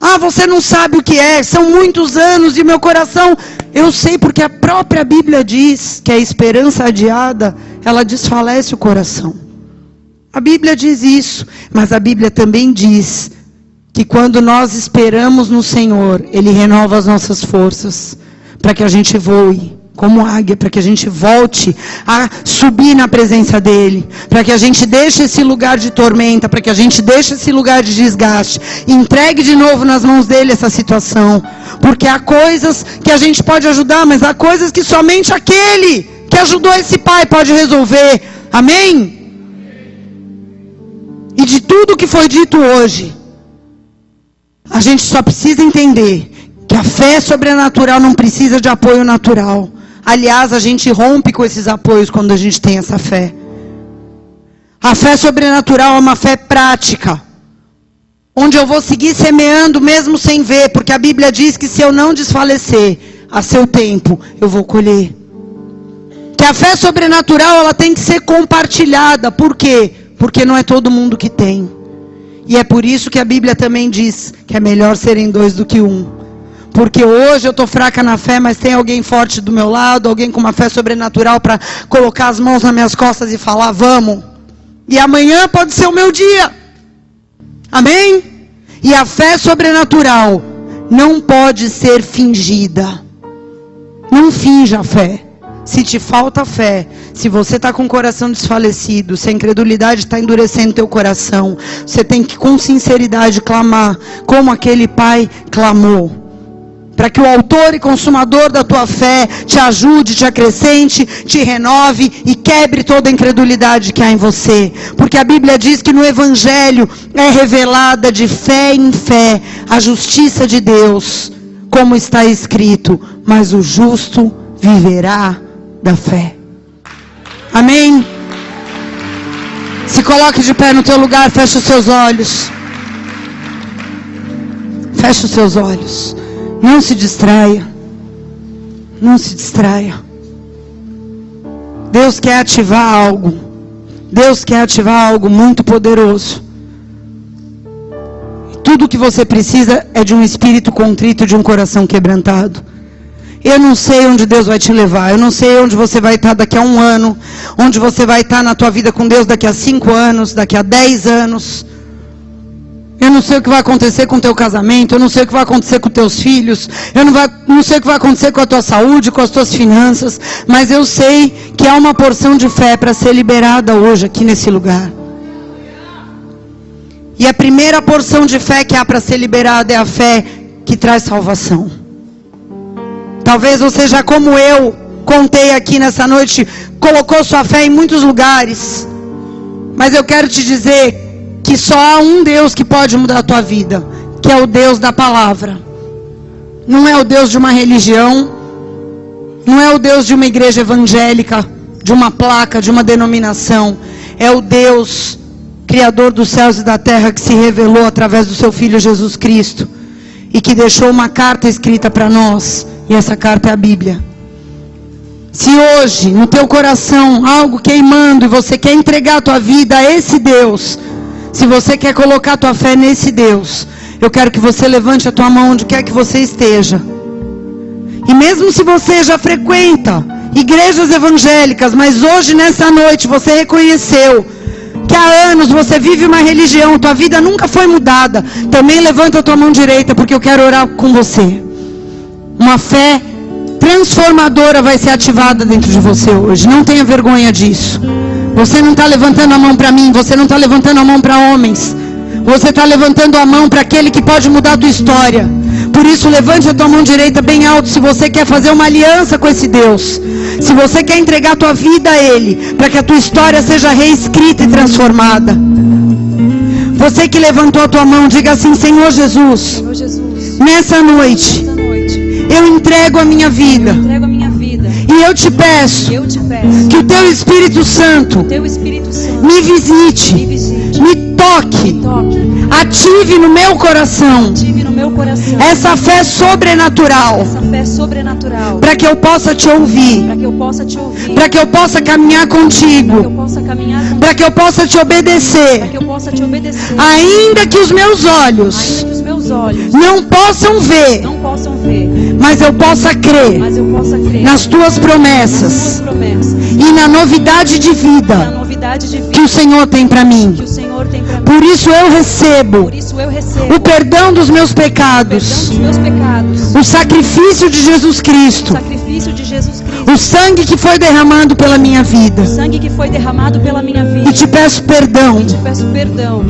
Speaker 1: Ah, você não sabe o que é, são muitos anos e meu coração... Eu sei, porque a própria Bíblia diz que a esperança adiada, ela desfalece o coração. A Bíblia diz isso, mas a Bíblia também diz que quando nós esperamos no Senhor, Ele renova as nossas forças, para que a gente voe como águia, para que a gente volte a subir na presença dEle, para que a gente deixe esse lugar de tormenta, para que a gente deixe esse lugar de desgaste, e entregue de novo nas mãos dEle essa situação, porque há coisas que a gente pode ajudar, mas há coisas que somente aquele que ajudou esse pai pode resolver. Amém? E de tudo que foi dito hoje, a gente só precisa entender que a fé sobrenatural não precisa de apoio natural. Aliás, a gente rompe com esses apoios quando a gente tem essa fé. A fé sobrenatural é uma fé prática, onde eu vou seguir semeando mesmo sem ver, porque a Bíblia diz que se eu não desfalecer a seu tempo, eu vou colher. Que a fé sobrenatural, ela tem que ser compartilhada. Por quê? Porque não é todo mundo que tem. E é por isso que a Bíblia também diz que é melhor serem dois do que um. Porque hoje eu estou fraca na fé, mas tem alguém forte do meu lado, alguém com uma fé sobrenatural para colocar as mãos nas minhas costas e falar: vamos. E amanhã pode ser o meu dia. Amém? E a fé sobrenatural não pode ser fingida. Não finja a fé. Se te falta fé, se você está com o coração desfalecido, se a incredulidade está endurecendo teu coração, você tem que com sinceridade clamar, como aquele pai clamou. Para que o autor e consumador da tua fé te ajude, te acrescente, te renove e quebre toda a incredulidade que há em você. Porque a Bíblia diz que no Evangelho é revelada de fé em fé a justiça de Deus, como está escrito: mas o justo viverá da fé. Amém? Se coloque de pé no teu lugar, feche os seus olhos. Feche os seus olhos. Não se distraia. Não se distraia. Deus quer ativar algo. Deus quer ativar algo muito poderoso. Tudo que você precisa é de um espírito contrito, de um coração quebrantado. Eu não sei onde Deus vai te levar. Eu não sei onde você vai estar daqui a 1 ano. Onde você vai estar na tua vida com Deus daqui a 5 anos, daqui a 10 anos. Eu não sei o que vai acontecer com o teu casamento. Eu não sei o que vai acontecer com teus filhos. Eu não sei o que vai acontecer com a tua saúde, com as tuas finanças. Mas eu sei que há uma porção de fé para ser liberada hoje aqui nesse lugar. E a primeira porção de fé que há para ser liberada é a fé que traz salvação. Talvez você já, como eu contei aqui nessa noite, colocou sua fé em muitos lugares. Mas eu quero te dizer que só há um Deus que pode mudar a tua vida, que é o Deus da palavra. Não é o Deus de uma religião, não é o Deus de uma igreja evangélica, de uma placa, de uma denominação. É o Deus Criador dos céus e da terra, que se revelou através do seu Filho Jesus Cristo e que deixou uma carta escrita para nós, e essa carta é a Bíblia. Se hoje no teu coração algo queimando e você quer entregar a tua vida a esse Deus, se você quer colocar a tua fé nesse Deus, eu quero que você levante a tua mão onde quer que você esteja. E mesmo se você já frequenta igrejas evangélicas, mas hoje nessa noite você reconheceu que há anos você vive uma religião, tua vida nunca foi mudada, também levanta a tua mão direita, porque eu quero orar com você. Uma fé transformadora vai ser ativada dentro de você hoje. Não tenha vergonha disso. Você não está levantando a mão para mim, você não está levantando a mão para homens, você está levantando a mão para aquele que pode mudar a tua história. Por isso, levante a tua mão direita bem alto se você quer fazer uma aliança com esse Deus. Se você quer entregar a tua vida a Ele, para que a tua história seja reescrita e transformada. Você que levantou a tua mão, diga assim: Senhor Jesus, nessa noite, eu entrego a minha vida. E eu te peço que o teu Espírito Santo me visite, me toque, ative no meu coração essa fé sobrenatural, para que eu possa te ouvir, para que eu possa caminhar contigo, para que eu possa te obedecer, ainda que os meus olhos não possam ver, mas eu possa crer nas tuas promessas e na novidade de vida que o Senhor tem para mim. Por isso eu recebo o perdão dos meus pecados, o sacrifício de Jesus Cristo, o sangue que foi derramado pela minha vida. E te peço perdão,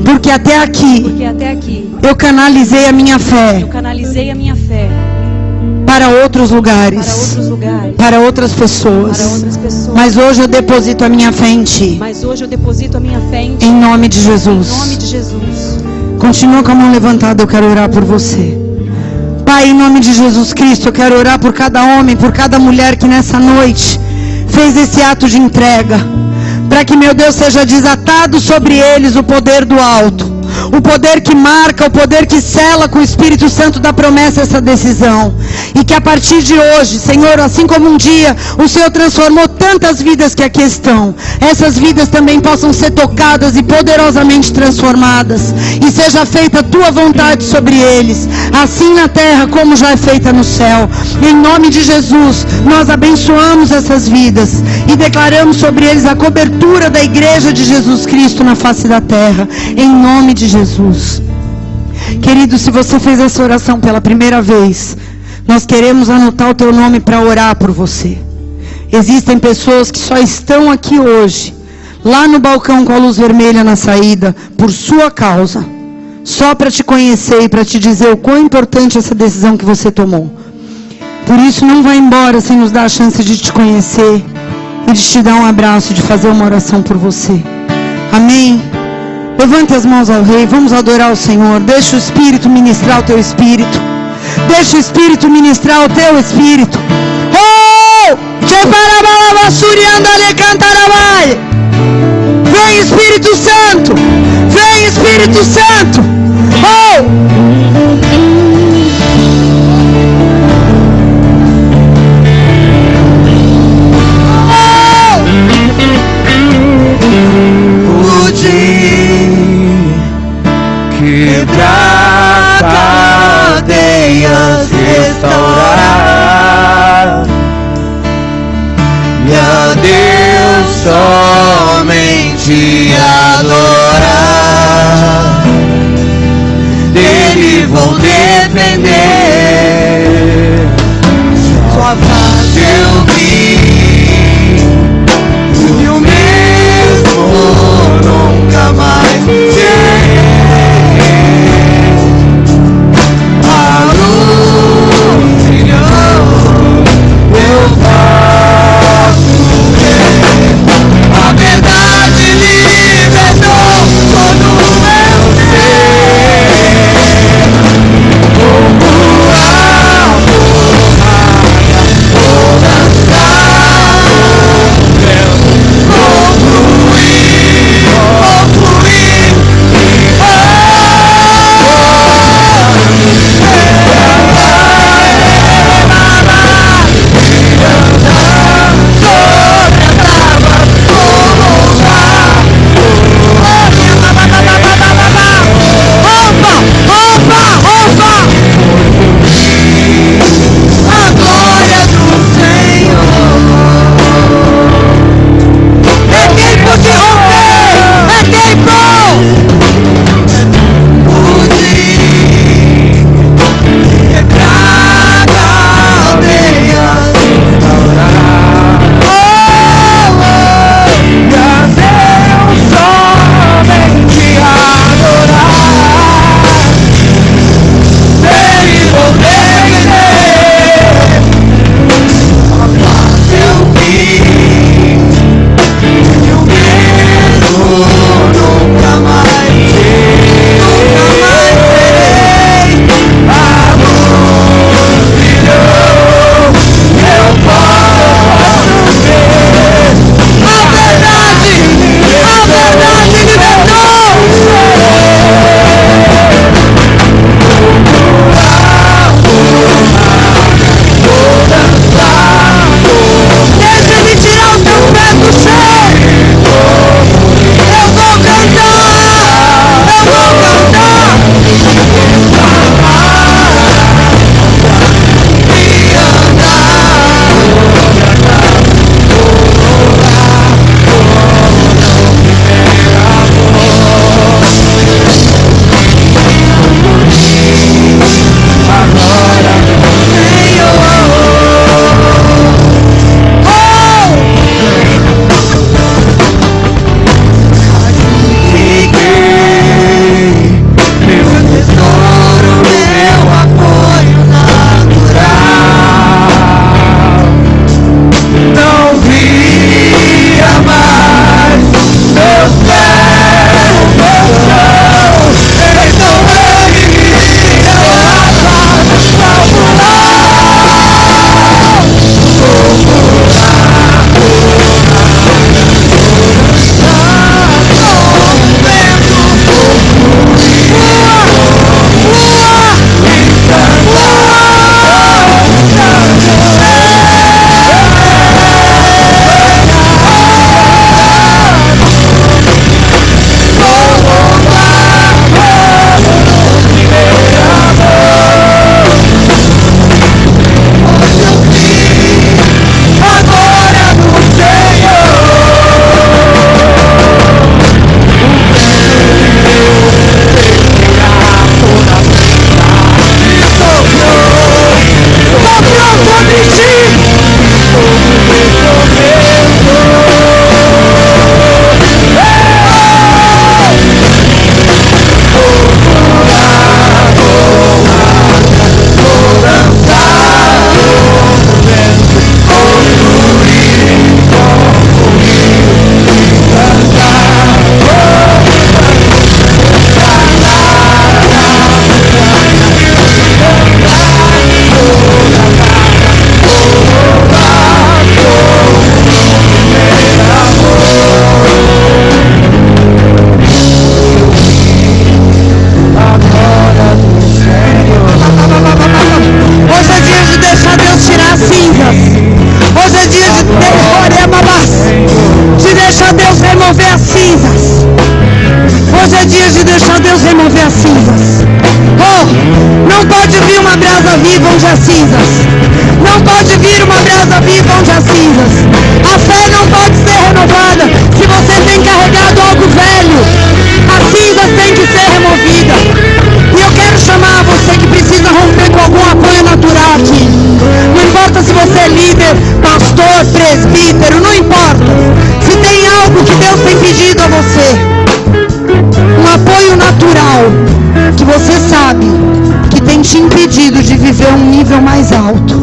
Speaker 1: porque até aqui eu canalizei a minha fé para outros lugares, para outras pessoas. Mas hoje eu deposito a minha fé em Ti. Em nome de Jesus. Continua com a mão levantada, eu quero orar por você. Pai, em nome de Jesus Cristo, eu quero orar por cada homem, por cada mulher que nessa noite fez esse ato de entrega, para que, meu Deus, seja desatado sobre eles o poder do alto, o poder que marca, o poder que sela com o Espírito Santo da promessa essa decisão. E que a partir de hoje, Senhor, assim como um dia o Senhor transformou tantas vidas que aqui estão, essas vidas também possam ser tocadas e poderosamente transformadas, e seja feita a Tua vontade sobre eles, assim na terra como já é feita no céu. Em nome de Jesus, nós abençoamos essas vidas e declaramos sobre eles a cobertura da igreja de Jesus Cristo na face da terra, em nome de Jesus. Querido, se você fez essa oração pela primeira vez, nós queremos anotar o teu nome para orar por você. Existem pessoas que só estão aqui hoje, lá no balcão com a luz vermelha na saída, por sua causa, só para te conhecer e para te dizer o quão importante essa decisão que você tomou. Por isso, não vá embora sem nos dar a chance de te conhecer e de te dar um abraço, de fazer uma oração por você. Amém? Levante as mãos ao Rei, vamos adorar o Senhor. Deixa o Espírito ministrar o teu espírito. Deixa o Espírito ministrar o teu espírito. Oh! Vem, Espírito Santo! Vem, Espírito Santo!
Speaker 2: Quebrar cadeias, restaurar, e a Deus somente adorar. Dele vou depender, sua face eu vi, e o mesmo nunca mais serei.
Speaker 1: remover as cinzas. Oh, não pode vir uma brasa viva onde há cinzas. Não pode vir uma brasa viva onde há cinzas. A fé não pode ser renovada se você tem carregado algo velho. As cinzas têm que ser removidas. E eu quero chamar você que precisa romper com algum apoio natural aqui. Não importa se você é líder, pastor, presbítero, não importa. Se tem algo que Deus tem pedido a você, um apoio natural, que você sabe que tem te impedido de viver um nível mais alto,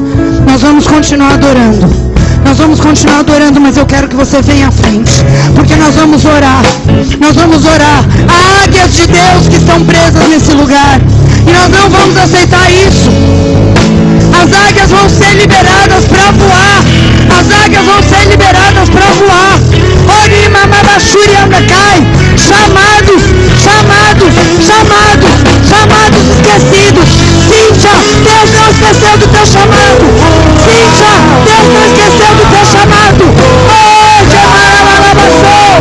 Speaker 1: nós vamos continuar adorando. Nós vamos continuar adorando, mas eu quero que você venha à frente, porque nós vamos orar. Nós vamos orar. Há águias de Deus que estão presas nesse lugar, e nós não vamos aceitar isso. As águias vão ser liberadas para voar. As águias vão ser liberadas para voar. Chamados, chamados, chamados, chamados esquecidos. Cíntia, Deus não esqueceu do teu chamado. Cíntia, Deus não esqueceu do teu chamado. Oh, Jamaralabassou.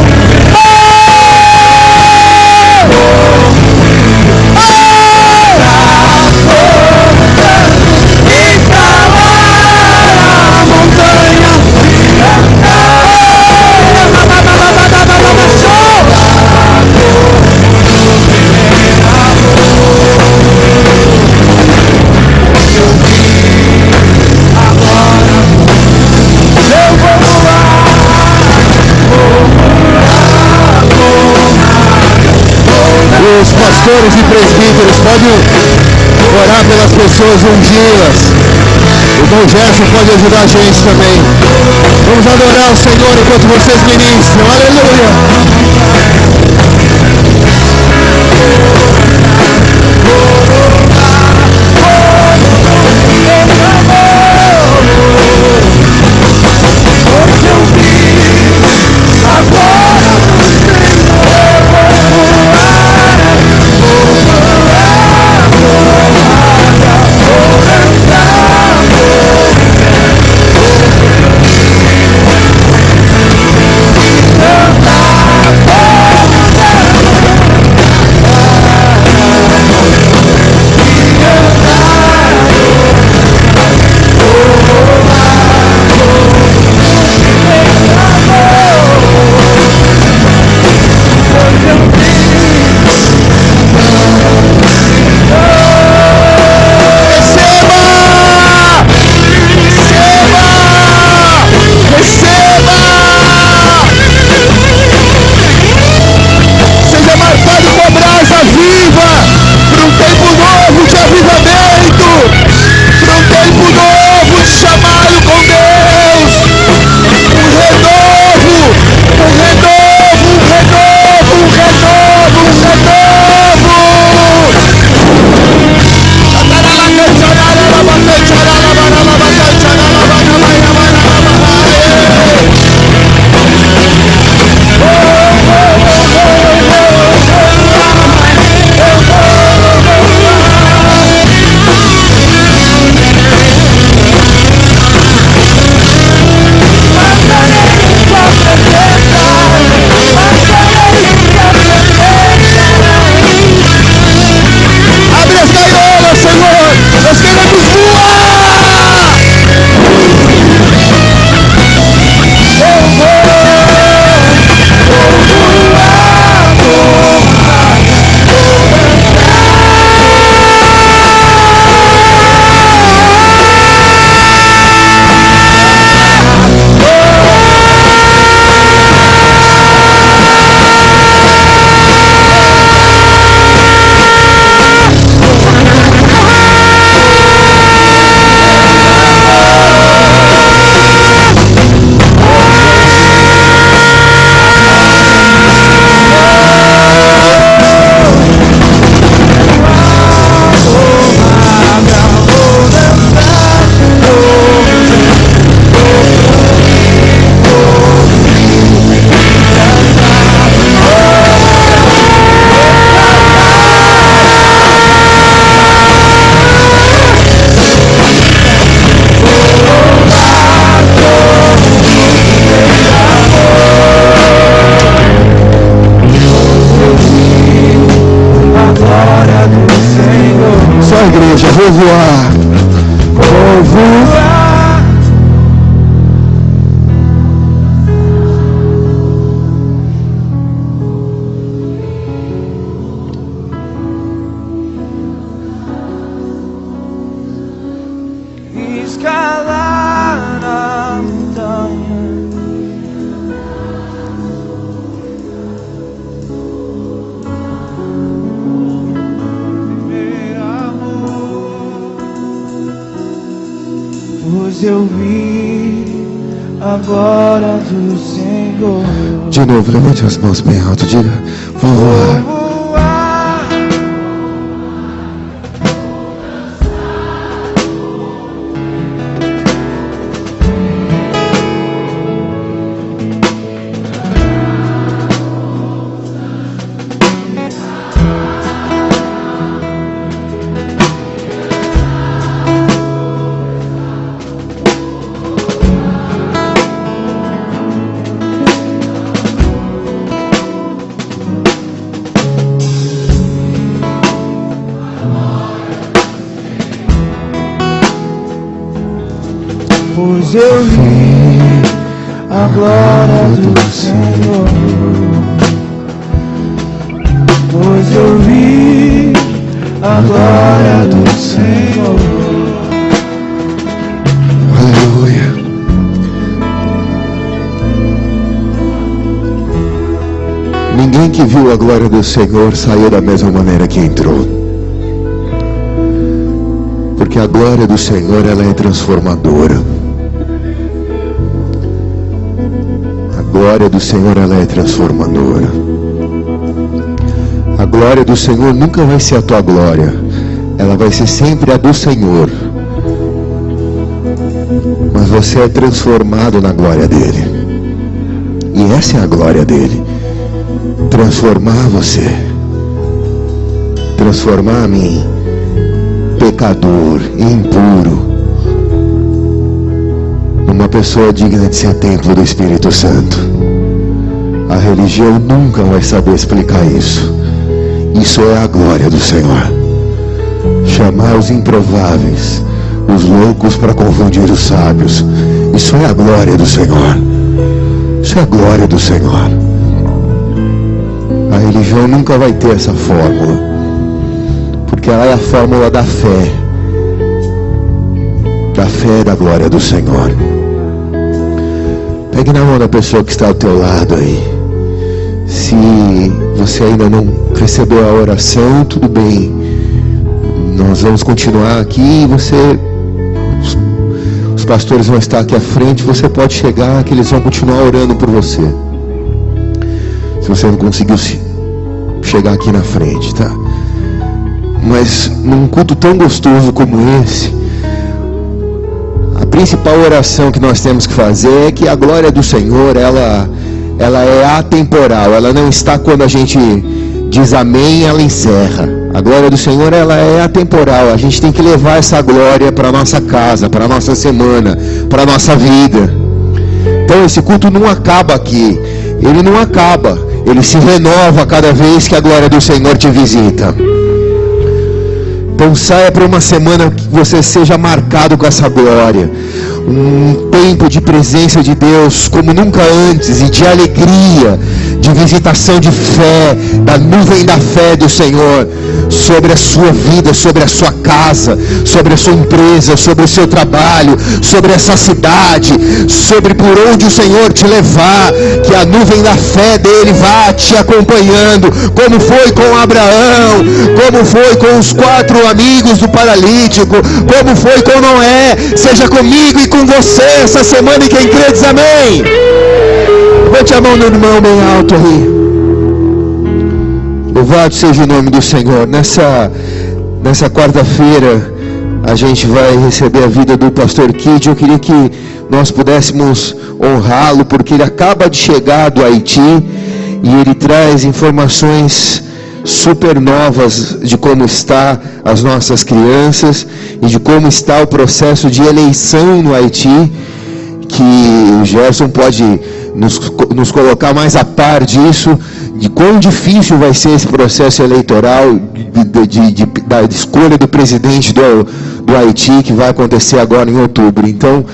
Speaker 2: Os pastores e presbíteros podem orar pelas pessoas ungidas. O Dom Gerson pode ajudar a gente também. Vamos adorar o Senhor enquanto vocês ministram. Aleluia! vou voar. Vou voar.
Speaker 3: Escalar a montanha, ver amor, pois eu vi a glória do Senhor.
Speaker 2: De novo, levante as mãos bem alto, diga: vou voar.
Speaker 3: Pois eu vi a glória do Senhor. Pois eu vi a glória do Senhor.
Speaker 2: Aleluia. Ninguém que viu a glória do Senhor saiu da mesma maneira que entrou. Porque a glória do Senhor, ela é transformadora. A glória do Senhor, ela é transformadora. A glória do Senhor nunca vai ser a tua glória. Ela vai ser sempre a do Senhor. Mas você é transformado na glória dele. E essa é a glória dele. Transformar você. Transformar a mim, pecador, impuro, uma pessoa digna de ser templo do Espírito Santo. A religião nunca vai saber explicar isso. Isso é a glória do Senhor. Chamar os improváveis, os loucos para confundir os sábios. Isso é a glória do Senhor. Isso é a glória do Senhor. A religião nunca vai ter essa fórmula, porque ela é a fórmula da fé. Da fé e da glória do Senhor. Pegue na mão da pessoa que está ao teu lado aí. Se você ainda não recebeu a oração, tudo bem. Nós vamos continuar aqui. Os pastores vão estar aqui à frente. Você pode chegar, que eles vão continuar orando por você. Se você não conseguiu chegar aqui na frente, tá? Mas num culto tão gostoso como esse, a principal oração que nós temos que fazer é que a glória do Senhor, ela é atemporal. Ela não está quando a gente diz amém, ela encerra. A glória do Senhor, ela é atemporal. A gente tem que levar essa glória para a nossa casa, para a nossa semana, para a nossa vida. Então esse culto não acaba aqui. Ele não acaba. Ele se renova cada vez que a glória do Senhor te visita. Então saia para uma semana que você seja marcado com essa glória. Um tempo de presença de Deus como nunca antes, e de alegria, de visitação de fé, da nuvem da fé do Senhor sobre a sua vida, sobre a sua casa, sobre a sua empresa, sobre o seu trabalho, sobre essa cidade, sobre por onde o Senhor te levar, que a nuvem da fé dele vá te acompanhando, como foi com Abraão, como foi com os 4 amigos do paralítico, como foi com Noé. Seja comigo e com você essa semana, e quem crê diz amém. Levante a mão do irmão bem alto aí. Louvado seja o nome do Senhor. Nessa quarta-feira a gente vai receber a vida do pastor Kid. Eu queria que nós pudéssemos honrá-lo, porque ele acaba de chegar do Haiti e ele traz informações super novas de como está as nossas crianças e de como está o processo de eleição no Haiti, que o Gerson pode nos colocar mais a par disso, de quão difícil vai ser esse processo eleitoral da escolha do presidente do Haiti, que vai acontecer agora em outubro. Então,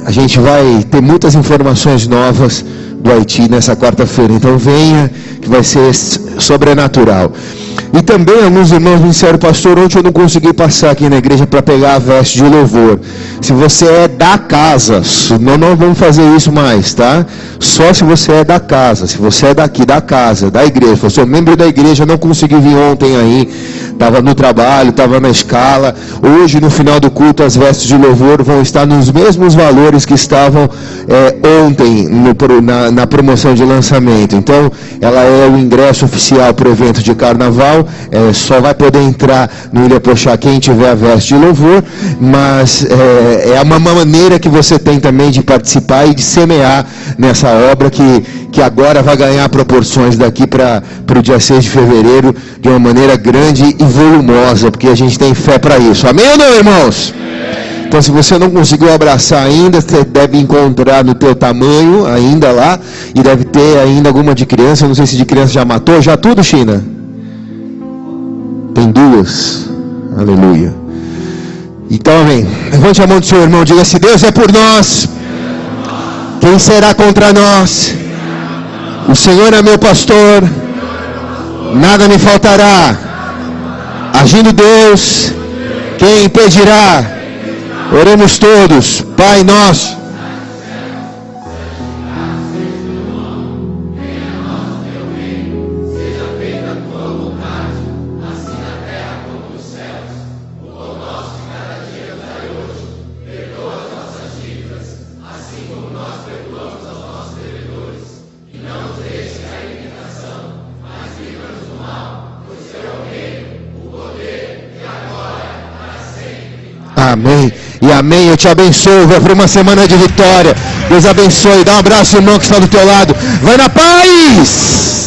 Speaker 2: a gente vai ter muitas informações novas do Haiti nessa quarta-feira. Então venha, que vai ser sobrenatural. E também alguns irmãos me disseram: pastor, ontem eu não consegui passar aqui na igreja para pegar a veste de louvor. Se você é da casa, não vamos fazer isso mais, tá? Só se você é da casa, se você é daqui, da casa, da igreja. Se você é membro da igreja, não consegui vir ontem aí, estava no trabalho, estava na escala. Hoje, no final do culto, as vestes de louvor vão estar nos mesmos valores que estavam ontem na promoção de lançamento. Então, ela é o ingresso oficial para o evento de carnaval. Só vai poder entrar no Ilha Pochá quem tiver a veste de louvor, mas é uma maneira que você tem também de participar e de semear nessa obra que agora vai ganhar proporções daqui para o dia 6 de fevereiro de uma maneira grande e volumosa, porque a gente tem fé para isso. Amém ou não, irmãos? Então, se você não conseguiu abraçar ainda, você deve encontrar no teu tamanho ainda lá, e deve ter ainda alguma de criança. Eu não sei se de criança já matou. Já tudo, China? Tem 2. Aleluia. Então, amém. Levante a mão do seu irmão, diga: se Deus é por nós, quem será contra nós? O Senhor é meu pastor, nada me faltará. Agindo Deus, quem impedirá? Oremos todos. Pai nosso, amém e amém. Eu te abençoo. Vai para uma semana de vitória. Deus abençoe. Dá um abraço, irmão, que está do teu lado. Vai na paz.